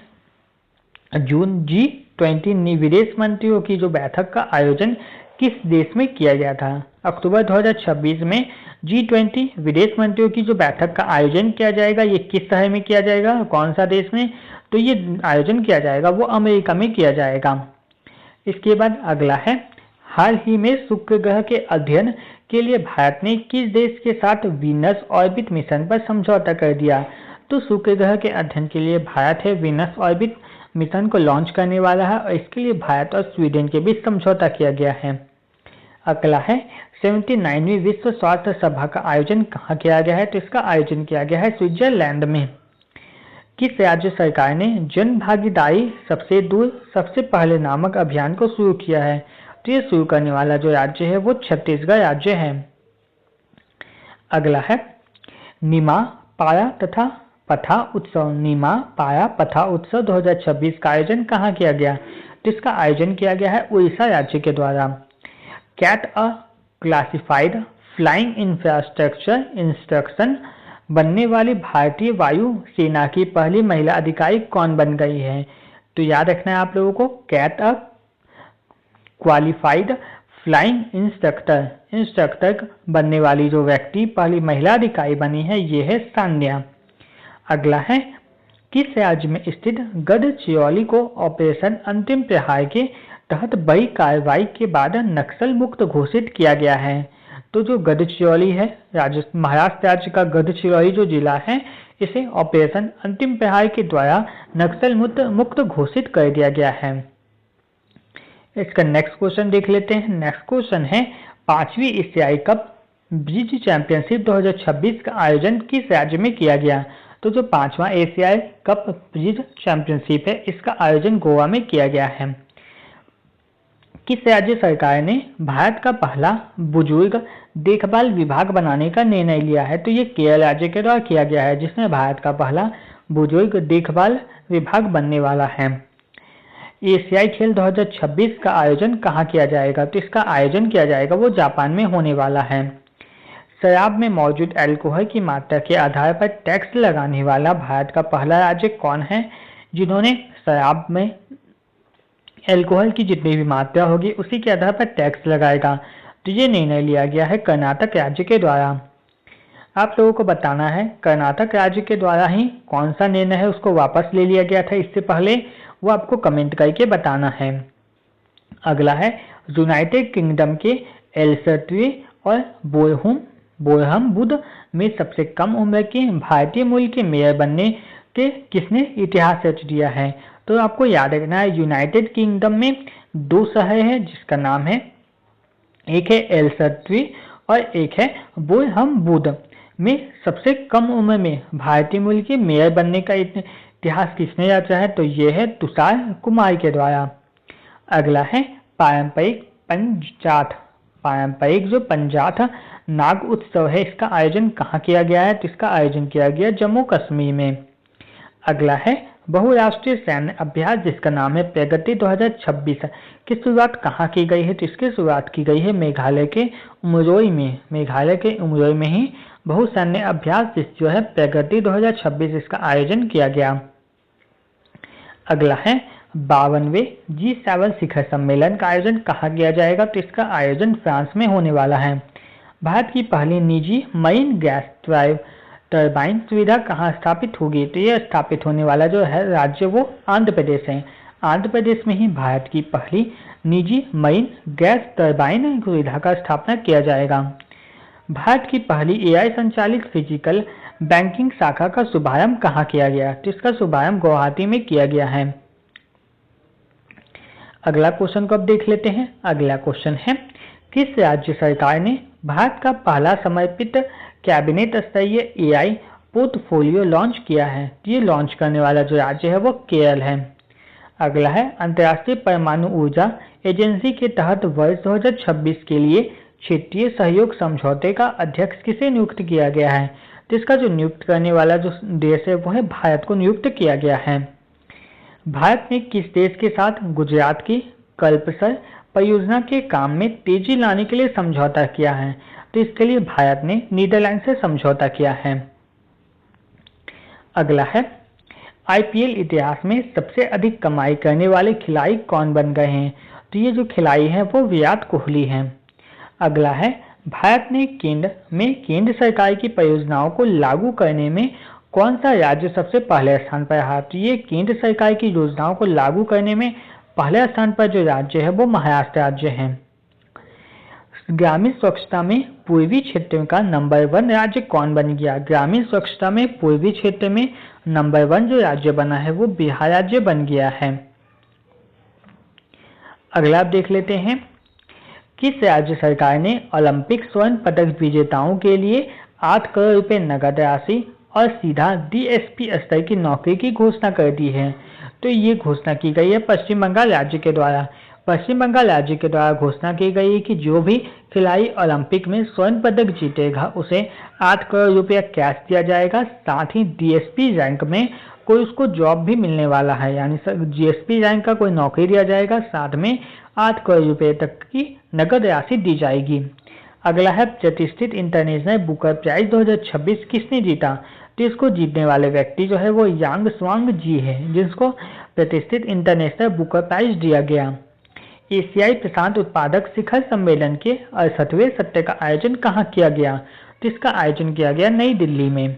जून G20 विदेश मंत्रियों की जो बैठक का आयोजन किस देश में किया गया था? अक्टूबर 2026 में G20 विदेश मंत्रियों की जो बैठक का आयोजन किया जाएगा ये किस शहर में किया जाएगा, कौन सा देश में? तो ये आयोजन किया जाएगा वो अमेरिका में किया जाएगा। इसके बाद अगला है, हाल ही में शुक्र ग्रह के अध्ययन के लिए भारत ने किस देश के साथ वीनस ऑर्बिट मिशन पर समझौता कर दिया? तो शुक्र ग्रह के अध्ययन के लिए भारत है वीनस ऑर्बिट मिशन को लॉन्च करने वाला है और इसके लिए भारत और स्वीडन के बीच समझौता किया गया है। अगला है, 79वीं विश्व स्वास्थ्य सभा का आयोजन कहाँ किया गया है? तो इसका आयोजन किया गया है स्विट्जरलैंड में। किस राज्य सरकार ने जन भागीदारी सबसे दूर सबसे पहले नामक अभियान को शुरू किया है? तो ये शुरू करने वाला जो राज्य है वो छत्तीसगढ़ राज्य है। अगला है, निमा पाया तथा पथा उत्सव नीमा पाया पथा उत्सव 2026 का आयोजन कहाँ किया गया? तो इसका आयोजन किया गया है उड़ीसा राज्य के द्वारा। कैट अ क्लासिफाइड फ्लाइंग इंफ्रास्ट्रक्चर इंस्ट्रक्शन बनने वाली भारतीय वायु सेना की पहली महिला अधिकारी कौन बन गई है? तो याद रखना है आप लोगों को, cat a qualified flying instructor बनने वाली जो व्यक्ति पहली महिला अधिकारी बनी है ये है सान्या। अगला है, किस राज्य में स्थित गढ़चिरौली को ऑपरेशन अंतिम प्रहार के तहत बड़ी कार्रवाई के बाद नक्सल मुक्त घोषित किया गया है? तो जो गढ़चिरौली है महाराष्ट्र राज्य का गढ़चिरौली जो जिला है इसे ऑपरेशन अंतिम प्रहार के द्वारा नक्सल मुक्त घोषित कर दिया गया है। इसका नेक्स्ट क्वेश्चन देख लेते हैं। नेक्स्ट क्वेश्चन है 5वीं एशियाई कप ब्रिज चैंपियनशिप 2026 का आयोजन किस राज्य में किया गया? तो जो 5वां एशियाई कप ब्रिज चैंपियनशिप है इसका आयोजन गोवा में किया गया है। किस राज्य सरकार ने भारत का पहला बुजुर्ग देखभाल विभाग बनाने का निर्णय लिया है? तो ये केरल राज्य के द्वारा किया गया है, जिसमें भारत का पहला बुजुर्ग देखभाल विभाग बनने वाला है। एशियाई खेल 2026 का आयोजन कहाँ किया जाएगा? तो इसका आयोजन किया जाएगा वो जापान में होने वाला है। शराब में मौजूद अल्कोहल की मात्रा के आधार पर टैक्स लगाने वाला भारत का पहला राज्य कौन है? जिन्होंने शराब में अल्कोहल की जितनी भी मात्रा होगी उसी के आधार पर टैक्स लगाएगा। तो ये निर्णय लिया गया है कर्नाटक राज्य के द्वारा। आप लोगों को बताना है कर्नाटक राज्य के द्वारा ही कौन सा निर्णय है उसको वापस ले लिया गया था, इससे पहले वो आपको कमेंट करके बताना है। अगला है यूनाइटेड किंगडम के एल्सर्टवे और बोरहम बुध में सबसे कम उम्र के भारतीय मूल के मेयर बनने के किसने इतिहास रच दिया है? तो आपको याद रखना है यूनाइटेड किंगडम में 2 शहर है जिसका नाम है, एक है एल्सर्टवे और एक है बोरहम बुध में सबसे कम उम्र में भारतीय मूल के मेयर बनने का इतिहास किसने रचा है? तो ये है तुषार कुमार के द्वारा। अगला है पारंपरिक पंजाथ। पारंपरिक जो पंजाथ नाग उत्सव है इसका आयोजन कहाँ किया गया है? तो इसका आयोजन किया गया जम्मू कश्मीर में। अगला है बहुराष्ट्रीय सैन्य अभ्यास जिसका नाम है प्रगति 2026 की शुरुआत कहाँ की गई है? तो इसकी शुरुआत की गई है मेघालय के उमरोई में। मेघालय के उमरोई में ही बहु सैन्य अभ्यास जो है प्रगति 2026 इसका आयोजन किया गया। अगला है 52वें G7 शिखर सम्मेलन का आयोजन कहाँ किया जाएगा? तो इसका आयोजन फ्रांस में होने वाला है। भारत की पहली निजी मरीन गैस टरबाइन सुविधा कहाँ स्थापित होगी? तो यह स्थापित होने वाला जो है राज्य वो आंध्र प्रदेश है। आंध्र प्रदेश में ही भारत की पहली निजी मरीन गैस टरबाइन सुविधा का स्थापना किया जाएगा। भारत की पहली AI संचालित फिजिकल बैंकिंग शाखा का शुभारंभ कहाँ किया गया? तो इसका शुभारंभ गुवाहाटी में किया गया है। अगला क्वेश्चन को अब देख लेते हैं। अगला क्वेश्चन है किस राज्य सरकार ने भारत का पहला समर्पित कैबिनेट स्तरीय AI पोर्टफोलियो लॉन्च किया है? ये लॉन्च करने वाला जो राज्य है वो केरल है। अगला है अंतर्राष्ट्रीय परमाणु ऊर्जा एजेंसी के तहत वर्ष 2026 के लिए क्षेत्रीय सहयोग समझौते का अध्यक्ष किसे नियुक्त किया गया है? तो इसका जो नियुक्त करने वाला जो देश है वो है भारत को नियुक्त किया गया है। भारत ने किस देश के साथ गुजरात की कल्पसर परियोजना के काम में तेजी लाने के लिए समझौता किया है? तो इसके लिए भारत ने नीदरलैंड से समझौता किया है। अगला है IPL इतिहास में सबसे अधिक कमाई करने वाले खिलाड़ी कौन बन गए हैं? तो ये जो खिलाड़ी हैं वो विराट कोहली हैं। अगला है भारत ने केंद्र सरकार की परियोजनाओं को लागू करने में कौन सा राज्य सबसे पहले स्थान पर रहा? तो ये केंद्र सरकार की योजनाओं को लागू करने में पहले स्थान पर जो राज्य है वो महाराष्ट्र राज्य है। ग्रामीण स्वच्छता में पूर्वी क्षेत्र का नंबर 1 राज्य कौन बन गया? ग्रामीण स्वच्छता में पूर्वी क्षेत्र में नंबर 1 जो राज्य बना है वो बिहार राज्य बन गया है। अगला आप देख लेते हैं किस राज्य सरकार ने ओलंपिक स्वर्ण पदक विजेताओं के लिए 8 करोड़ रुपए नगद राशि और सीधा DSP स्तर की नौकरी की घोषणा कर दी है? तो ये घोषणा की गई है पश्चिम बंगाल राज्य के द्वारा। पश्चिम बंगाल राज्य के द्वारा घोषणा की गई है कि जो भी खिलाड़ी ओलंपिक में स्वर्ण पदक जीतेगा उसे 8 करोड़ रुपया कैश दिया जाएगा, साथ ही DSP रैंक में कोई उसको जॉब भी मिलने वाला है, यानी GSP रैंक का कोई नौकरी दिया जाएगा, साथ में 8 करोड़ रुपए तक की नगद राशि दी जाएगी। अगला है प्रतिष्ठित इंटरनेशनल बुकर प्राइज 2026 किसने जीता? तो इसको जीतने वाले व्यक्ति जो है वो यांग स्वांग जी है, जिसको प्रतिष्ठित इंटरनेशनल बुकर प्राइज दिया गया। एशियाई प्रशांत उत्पादक शिखर सम्मेलन के 68वें सत्र का आयोजन कहाँ किया गया? तो इसका आयोजन किया गया नई दिल्ली में।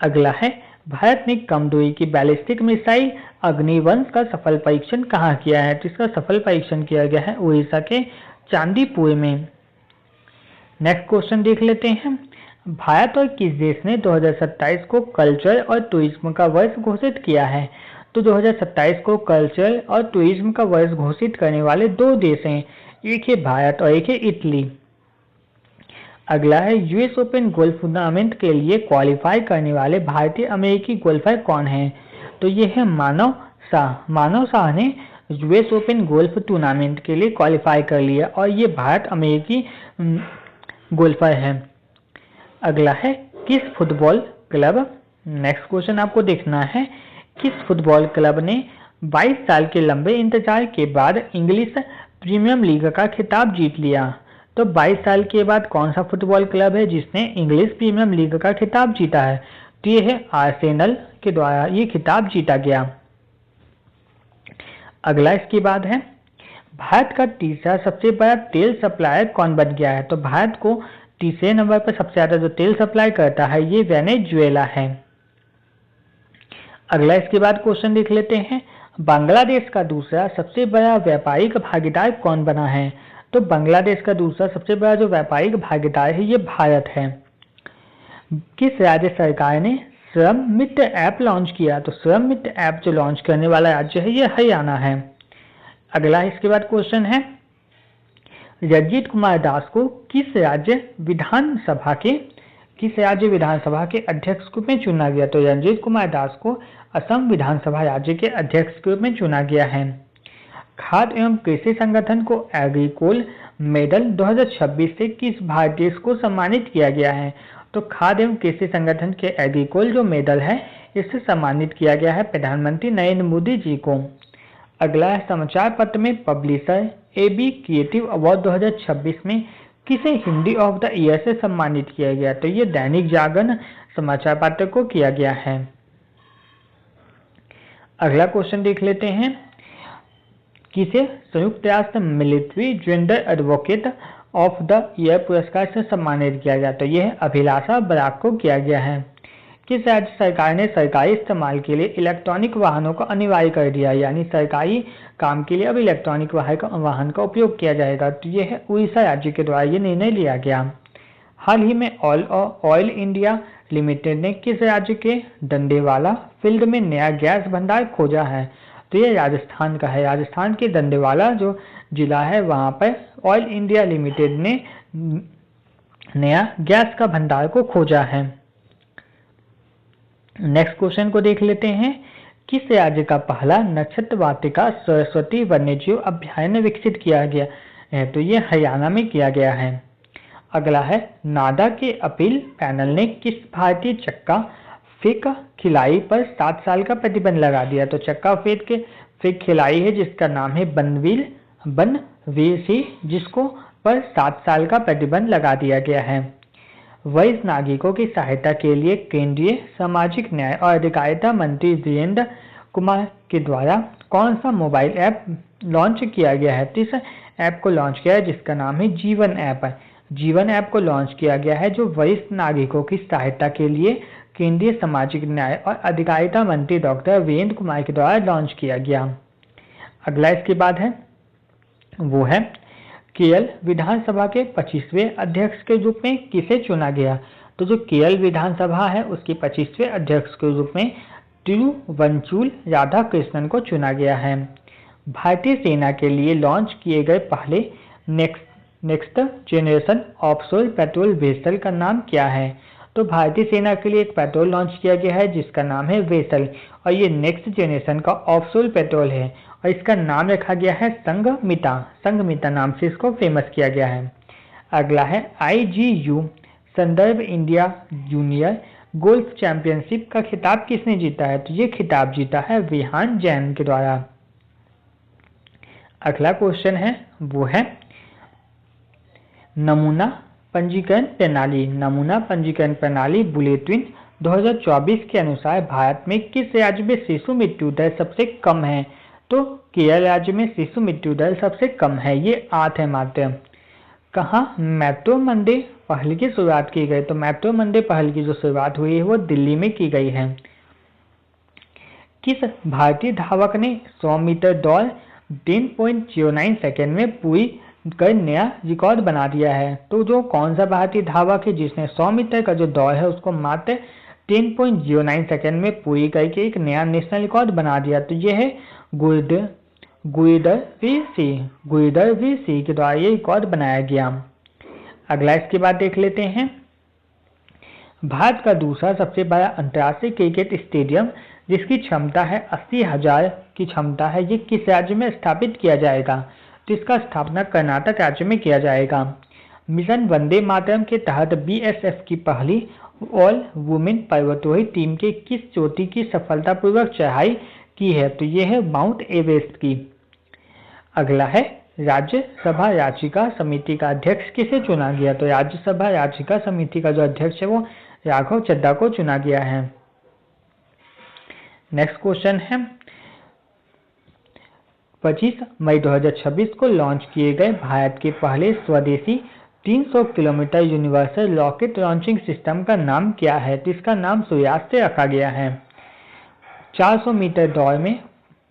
अगला है भारत ने कम दूरी की बैलिस्टिक मिसाइल अग्निवंश का सफल परीक्षण कहाँ किया है? तो इसका सफल परीक्षण किया गया है उड़ीसा के चांदीपुर में। नेक्स्ट क्वेश्चन देख लेते हैं। भारत और किस देश ने 2027 को कल्चर और टूरिज्म का वर्ष घोषित किया है? तो 2027 को कल्चरल और टूरिज्म का वर्ष घोषित करने वाले 2 देश हैं, एक है भारत और एक है इटली। अगला है यूएस ओपन गोल्फ टूर्नामेंट के लिए क्वालिफाई करने वाले भारतीय अमेरिकी गोल्फर कौन हैं? तो ये है मानव शाह। मानव शाह ने यूएस ओपन गोल्फ टूर्नामेंट के लिए क्वालिफाई कर लिया और ये भारत अमेरिकी गोल्फर है। अगला है किस फुटबॉल क्लब, नेक्स्ट क्वेश्चन आपको देखना है, किस फुटबॉल क्लब ने 22 साल के लंबे इंतजार के बाद इंग्लिश प्रीमियर लीग का खिताब जीत लिया? तो 22 साल के बाद कौन सा फुटबॉल क्लब है जिसने इंग्लिश प्रीमियर लीग का खिताब जीता है? तो ये है आर्सेनल के द्वारा ये खिताब जीता गया। अगला इसके बाद है भारत का तीसरा सबसे बड़ा तेल सप्लायर कौन बन गया है? तो भारत को तीसरे नंबर पर सबसे ज्यादा जो तेल सप्लाई करता है ये वेनेजुएला है। अगला इसके बाद क्वेश्चन देख लेते हैं, बांग्लादेश का दूसरा सबसे बड़ा व्यापारिक भागीदार कौन बना है? तो बांग्लादेश का दूसरा सबसे बड़ा जो व्यापारिक भागीदार है ये भारत है। किस राज्य सरकार ने श्रम मित्र ऐप लॉन्च किया? तो श्रम मित्र ऐप जो लॉन्च करने वाला राज्य है ये हरियाणा है। अगला इसके बाद क्वेश्चन है, रणजीत कुमार दास को किस राज्य विधानसभा के अध्यक्ष के रूप में चुना गया? तो रणजीत कुमार दास को असम विधानसभा राज्य के अध्यक्ष के रूप में चुना गया है। खाद्य एवं कृषि संगठन को एग्रीकोल मेडल 2026 से किस भारतीय देश को सम्मानित किया गया है? तो खाद्य एवं कृषि संगठन के एग्रीकोल जो मेडल है इससे सम्मानित किया गया है प्रधानमंत्री नरेंद्र मोदी जी को। अगला है समाचार पत्र में पब्लिशर AB क्रिएटिव अवार्ड 2026 में किसे हिंदी ऑफ द ईयर से सम्मानित किया गया? तो ये दैनिक जागरण समाचार पत्र को किया गया है। अगला क्वेश्चन देख लेते हैं, किसे संयुक्त राष्ट्र military gender advocate of the year पुरस्कार से सम्मानित किया गया? तो यह अभिलाषा बराक को किया गया है। किस राज्य सरकार ने सरकारी इस्तेमाल के लिए इलेक्ट्रॉनिक वाहनों को अनिवार्य कर दिया, यानी सरकारी काम के लिए अब इलेक्ट्रॉनिक वाहन का उपयोग किया जाएगा? तो यह है उड़ीसा राज्य के द्वारा ये निर्णय लिया गया। हाल ही में ऑयल इंडिया लिमिटेड ने किस राज्य के दंडेवाला फील्ड में नया गैस भंडार खोजा है? तो ये राजस्थान का है। राजस्थान के दंडेवाला जो जिला है वहां पर ऑयल इंडिया लिमिटेड ने नया गैस का भंडार को खोजा है। नेक्स्ट क्वेश्चन को देख लेते हैं, किस राज्य का पहला नक्षत्र वाटिका सरस्वती वन्यजीव अभयारण्य विकसित किया गया है? तो ये हरियाणा में किया गया है। अगला है, नाडा के अपील पैनल ने किस भारतीय चक्का फेंक खिलाई पर 7 साल का प्रतिबंध लगा दिया? तो चक्का फेंक खिलाई है जिसका नाम है बनवीर सिंह, जिसको पर 7 साल का प्रतिबंध लगा दिया गया है। वरिष्ठ नागरिकों की सहायता के लिए केंद्रीय सामाजिक न्याय और अधिकारिता मंत्री वीरेंद्र कुमार के द्वारा कौन सा मोबाइल ऐप लॉन्च किया गया है? इस ऐप को लॉन्च किया है जिसका नाम है जीवन ऐप। जीवन ऐप को लॉन्च किया गया है जो वरिष्ठ नागरिकों की सहायता के लिए केंद्रीय सामाजिक न्याय और अधिकारिता मंत्री डॉक्टर वीरेंद्र कुमार के द्वारा लॉन्च किया गया। अगला इसके बाद है वो है, केरल विधानसभा के 25वें अध्यक्ष के रूप में किसे चुना गया? तो जो केरल विधानसभा है उसके 25वें अध्यक्ष के रूप में तिरुवंचुल राधाकृष्णन को चुना गया है। भारतीय सेना के लिए लॉन्च किए गए पहले next generation offshore patrol vessel का नाम क्या है? तो भारतीय सेना के लिए एक पेट्रोल लॉन्च किया गया है जिसका नाम है वेसल, और ये नेक्स्ट जेनरेशन का ऑफशोर पेट्रोल है और इसका नाम रखा गया है संगमिता नाम से इसको फेमस किया गया है। अगला है, IGU संदर्भ इंडिया जूनियर गोल्फ चैंपियनशिप का खिताब किसने जीता है? तो ये खिताब जीता है विहान जैन के द्वारा। अगला क्वेश्चन है वो है, नमूना पंजीकरण प्रणाली बुलेटिन 2024 के अनुसार भारत में किस राज्य में शिशु मृत्यु दर सबसे कम है? तो केरल राज्य में शिशु मृत्यु दर सबसे कम है, ये 8 है मात्र। कहाँ मेट्रो मंडे पहल की शुरुआत की गई? तो मेट्रो मंडे पहल की जो शुरुआत हुई है वो दिल्ली में की गई है। किस भारतीय धावक ने 100 मीटर दौड़ 10.09 सेकेंड में पूरी कर नया रिकॉर्ड बना दिया है? तो जो कौन सा भारतीय धावक है जिसने 100 मीटर का जो दौड़ है उसको मात्र 10.09 सेकेंड में पूरी करके एक नया नेशनल रिकॉर्ड बना दिया। तो ये है गुइडर वी सी के द्वारा ये रिकॉर्ड बनाया गया। अगला इसके बाद देख लेते हैं, भारत का दूसरा सबसे बड़ा अंतर्राष्ट्रीय क्रिकेट स्टेडियम जिसकी क्षमता है 80,000 की क्षमता है, ये किस राज्य में स्थापित किया जाएगा? तो इसका स्थापना कर्नाटक राज्य में किया जाएगा। मिशन वंदे मातरम के तहत बीएसएफ की पहली ऑल वुमेन पर्वतारोही टीम के किस चोटी की सफलतापूर्वक चढ़ाई की है? तो ये है माउंट एवरेस्ट की। अगला है, राज्यसभा याचिका समिति का अध्यक्ष किसे चुना गया? तो राज्यसभा याचिका समिति का जो अध्यक्ष है वो राघव चड्ढा को चुना गया है। नेक्स्ट क्वेश्चन है, 25 मई 2026 को लॉन्च किए गए भारत के पहले स्वदेशी 300 kilometre universal rocket launching system का नाम क्या है? तो इसका नाम सूर्यास्त से रखा गया है। 400 मीटर दौड़ में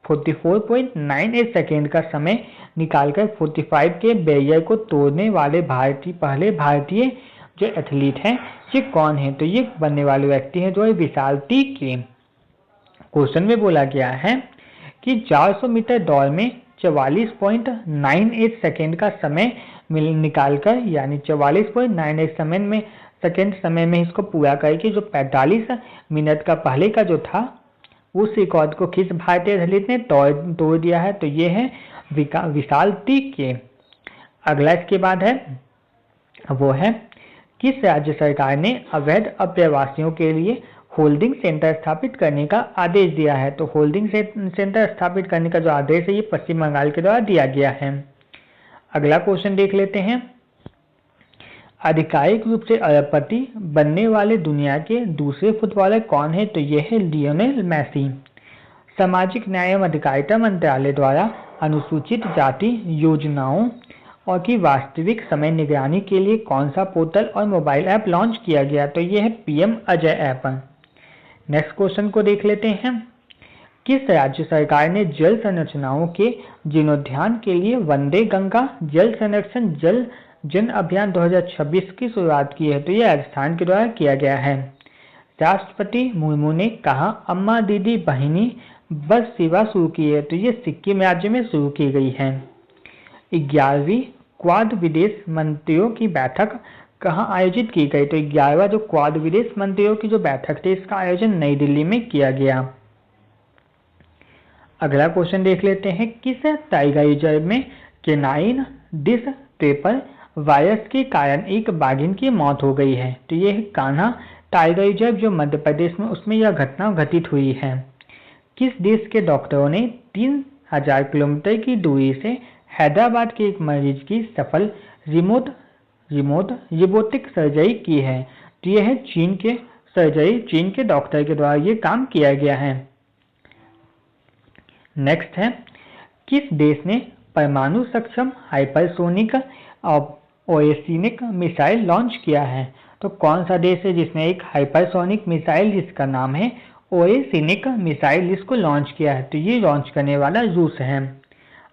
44.98 सेकेंड का समय निकालकर 45 के बैरियर को तोड़ने वाले पहले भारतीय जो एथलीट हैं ये कौन है? तो ये बनने वाले व्यक्ति हैं जो है विशाल टी के। क्वेश्चन में बोला गया है कि 400 मीटर दौड़ में 44.98 सेकेंड का समय निकालकर, यानी 44.98 सेकेंड समय में इसको पूरा करके जो 45 मिनट का पहले का जो था उस रिकॉर्ड को किस भारतीय एथलीट ने तोड़ दिया है? तो ये है विशाल टी के। अगला इसके बाद है वो है, किस राज्य सरकार ने अवैध अप्रवासियों के लिए होल्डिंग सेंटर स्थापित करने का आदेश दिया है? तो होल्डिंग सेंटर स्थापित करने का जो आदेश है ये पश्चिम बंगाल के द्वारा दिया गया है। अगला क्वेश्चन देख लेते हैं, आधिकारिक रूप से अरबपति बनने वाले दुनिया के दूसरे फुटबॉलर कौन है? तो यह है लियोनेल मेसी। सामाजिक न्याय एवं अधिकारिता मंत्रालय द्वारा अनुसूचित जाति योजनाओं और की वास्तविक समय निगरानी के लिए कौन सा पोर्टल और मोबाइल ऐप लॉन्च किया गया? तो यह है PM Ajay app. Next question को देख लेते हैं, किस राज्य सरकार ने जल संरचनाओं के जीर्णोद्धार के लिए वंदे गंगा जल संरक्षण जन अभियान 2026 की शुरुआत की है? तो यह राजस्थान के द्वारा किया गया है। राष्ट्रपति मुर्मू ने कहा अम्मा दीदी बहिनी बस सेवा शुरू की है? तो ये सिक्किम राज्य में शुरू की गई है। 11वीं क्वाड विदेश मंत्रियों की बैठक कहाँ आयोजित की गई? तो 11वां जो क्वाड विदेश मंत्रियों की जो बैठक थी इसका आयोजन नई दिल्ली में किया गया। अगला क्वेश्चन देख लेते हैं, किस टाइगर रिजर्व में केनाइन डिसटेपर वायरस के कारण एक बाघिन की मौत हो गई है? तो यह कान्हा टाइगर रिजर्व जो मध्य प्रदेश में उसमें यह घटना घटित हुई है। किस देश के डॉक्टरों ने 3000 किलोमीटर की दूरी से हैदराबाद के एक मरीज की सफल रोबोटिक सर्जरी की है? तो यह है चीन के डॉक्टर के द्वारा ये काम किया गया है। नेक्स्ट है, किस देश ने परमाणु सक्षम हाइपरसोनिक ओएसिनिक मिसाइल लॉन्च किया है? तो कौन सा देश है जिसने एक हाइपरसोनिक मिसाइल जिसका नाम है ओएसिनिक मिसाइल इसको लॉन्च किया है? तो ये लॉन्च करने वाला रूस है।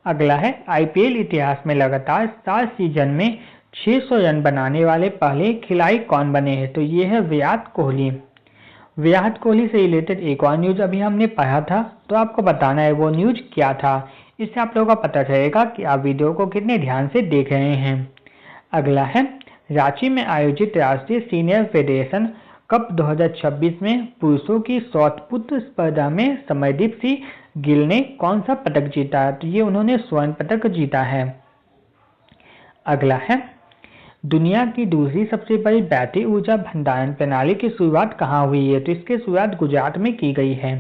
अगला है, आईपीएल इतिहास में लगातार 7 सीजन में 600 रन बनाने वाले पहले खिलाड़ी कौन बने हैं? तो ये है विराट कोहली। विराट कोहली से रिलेटेड एक और न्यूज अभी हमने पढ़ा था, तो आपको बताना है वो न्यूज क्या था। इससे आप लोगों को पता चलेगा कि आप वीडियो को कितने ध्यान से देख रहे हैं। अगला है, रांची में आयोजित राष्ट्रीय सीनियर फेडरेशन कप 2026 में पुरुषों की शॉटपुट स्पर्धा में समरदीप सिंह गिल ने कौन सा पदक जीता? तो ये उन्होंने स्वर्ण पदक जीता है। अगला है, दुनिया की दूसरी सबसे बड़ी बैटरी ऊर्जा भंडारण प्रणाली की शुरुआत कहाँ हुई है? तो इसकी शुरुआत गुजरात में की गई है।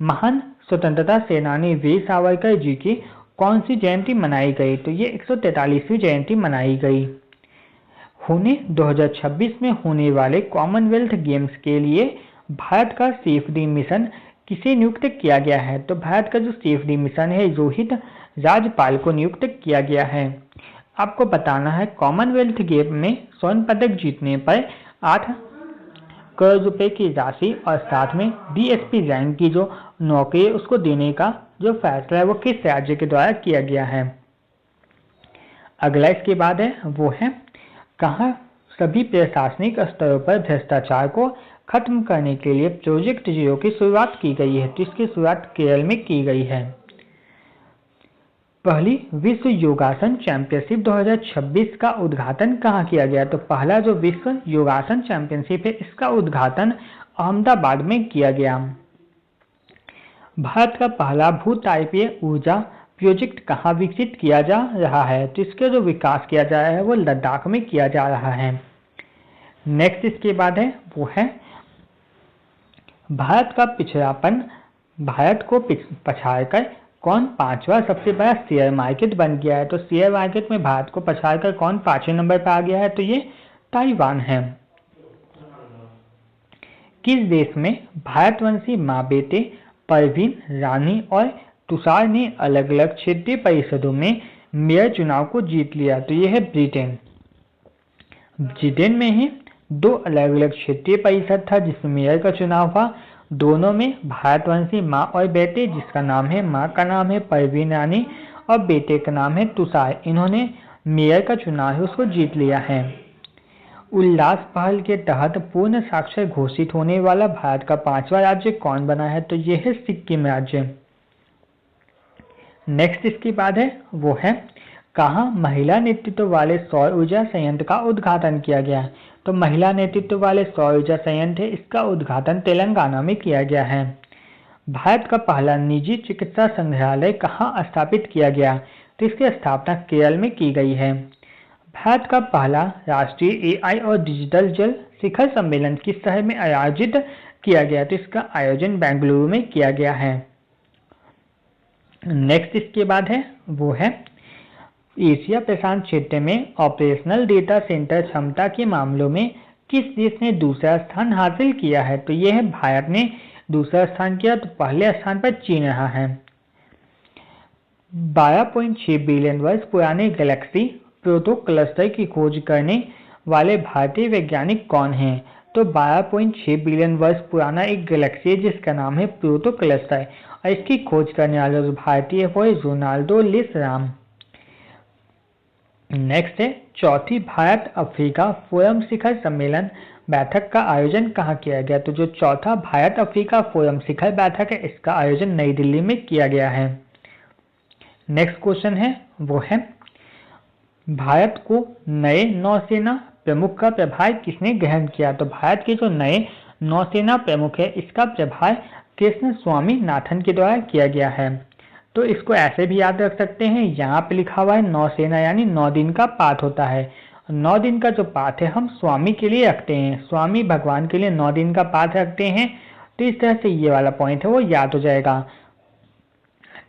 महान स्वतंत्रता सेनानी वीर सावरकर जी की कौन सी जयंती मनाई गई? तो ये 143वीं जयंती मनाई गई। 2026 में होने वाले कॉमनवेल्थ गेम्स के लिए भारत का सेफ्टी मिशन किसे नियुक्त किया गया है? तो भारत का जो सेफ्टी मिशन है रोहित राजपाल को नियुक्त किया गया है। आपको बताना है कॉमनवेल्थ गेम में स्वर्ण पदक जीतने पर 8 करोड़ रुपए की राशि और साथ में डीएसपी रैंक की जो नौकरी है उसको देने का जो फैसला है वो किस राज्य के द्वारा किया गया है। अगला इसके बाद है वो है, कहाँ सभी प्रशासनिक स्तरों पर भ्रष्टाचार को खत्म करने के लिए प्रोजेक्ट जीरो की शुरुआत की गई है। तो इसकी शुरुआत केरल में की गई है। पहली विश्व योगासन चैंपियनशिप 2026 का उद्घाटन कहाँ किया गया? तो पहला जो विश्व योगासन चैंपियनशिप है इसका उद्घाटन अहमदाबाद में किया गया। भारत का पहला भूतापीय ऊर्जा प्रोजेक्ट कहाँ विकसित किया जा रहा है? तो इसका जो विकास किया जा रहा है वो लद्दाख में किया जा रहा है। नेक्स्ट इसके बाद है वो है भारत का पिछड़ापन, भारत को पछाड़कर कौन पांचवा सबसे बड़ा शेयर मार्केट बन गया है? तो शेयर मार्केट में भारत को पछाड़कर कौन 5वें नंबर पर आ गया है? तो ये ताइवान है। किस देश में भारतवंशी मां बेटे परवीन रानी और तुषार ने अलग अलग क्षेत्रीय परिषदों में मेयर चुनाव को जीत लिया? तो यह है ब्रिटेन। ब्रिटेन में ही 2 अलग अलग क्षेत्रीय परिषद था जिसमें मेयर का चुनाव हुआ। दोनों में भारतवंशी माँ और बेटे, जिसका नाम है, माँ का नाम है परवीन रानी और बेटे का नाम है तुषार, इन्होंने मेयर का चुनाव है उसको जीत लिया है। उल्लास पहल के तहत पूर्ण साक्षर घोषित होने वाला भारत का 5वां राज्य कौन बना है? तो यह है सिक्किम राज्य। नेक्स्ट इसके बाद है वो है कहाँ महिला नेतृत्व वाले सौर ऊर्जा संयंत्र का उद्घाटन किया गया? तो महिला नेतृत्व वाले सौर ऊर्जा संयंत्र है इसका उद्घाटन तेलंगाना में किया गया है। भारत का पहला निजी चिकित्सा संग्रहालय कहाँ स्थापित किया गया? तो इसकी स्थापना केरल में की गई है। भारत का पहला राष्ट्रीय एआई और डिजिटल जल शिखर सम्मेलन किस शहर में आयोजित किया गया? तो इसका आयोजन बेंगलुरु में किया गया है। नेक्स्ट इसके बाद है वो है एशिया प्रशांत क्षेत्र में ऑपरेशनल डेटा सेंटर क्षमता के मामलों में किस देश ने दूसरा स्थान हासिल किया है? तो यह है भारत ने दूसरा स्थान किया। तो पहले स्थान पर चीन रहा है। 12.6 बिलियन वर्ष पुराने गैलेक्सी प्रोटो क्लस्टर की खोज करने वाले भारतीय वैज्ञानिक कौन हैं? तो 12.6 बिलियन वर्ष पुराना एक गैलेक्सी है जिसका नाम है प्रोटो क्लस्टर और इसकी खोज करने वाले जो भारतीय वो है रोनाल्डो लिसराम। नेक्स्ट है चौथी भारत अफ्रीका फोरम शिखर सम्मेलन बैठक का आयोजन कहाँ किया गया? तो जो चौथा भारत अफ्रीका फोरम शिखर बैठक है इसका आयोजन नई दिल्ली में किया गया है। नेक्स्ट क्वेश्चन है वो है भारत को नए नौसेना प्रमुख का प्रभार किसने ग्रहण किया? तो भारत के जो नए नौसेना प्रमुख है इसका प्रभार कृष्ण स्वामी नाथन के द्वारा किया गया है। तो इसको ऐसे भी याद रख सकते हैं, यहाँ पे लिखा हुआ है नौसेना यानी 9 दिन का पाठ होता है। 9 दिन का जो पाठ है हम स्वामी के लिए रखते हैं, स्वामी भगवान के लिए 9 दिन का पाठ रखते हैं। तो इस तरह से ये वाला पॉइंट है वो याद हो जाएगा।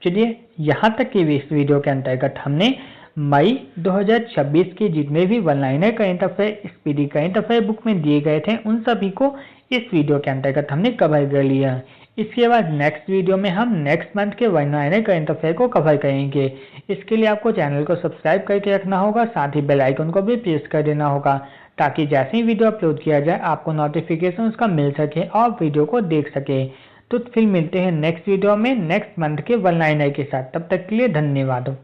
चलिए यहाँ तक की इस वीडियो के अंतर्गत हमने मई 2026 के जितने भी one liner current affair speedy current affair book में दिए गए थे उन सभी को इस वीडियो के अंतर्गत हमने कवर कर लिया। इसके बाद नेक्स्ट वीडियो में हम नेक्स्ट मंथ के वन लाइनर करंट अफेयर को कवर करेंगे। इसके लिए आपको चैनल को सब्सक्राइब करके रखना होगा, साथ ही बेल आइकन को भी प्रेस कर देना होगा ताकि जैसे ही वीडियो अपलोड किया जाए आपको नोटिफिकेशन उसका मिल सके और वीडियो को देख सके। तो फिर मिलते हैं नेक्स्ट वीडियो में नेक्स्ट मंथ के वन लाइनर के साथ। तब तक के लिए धन्यवाद।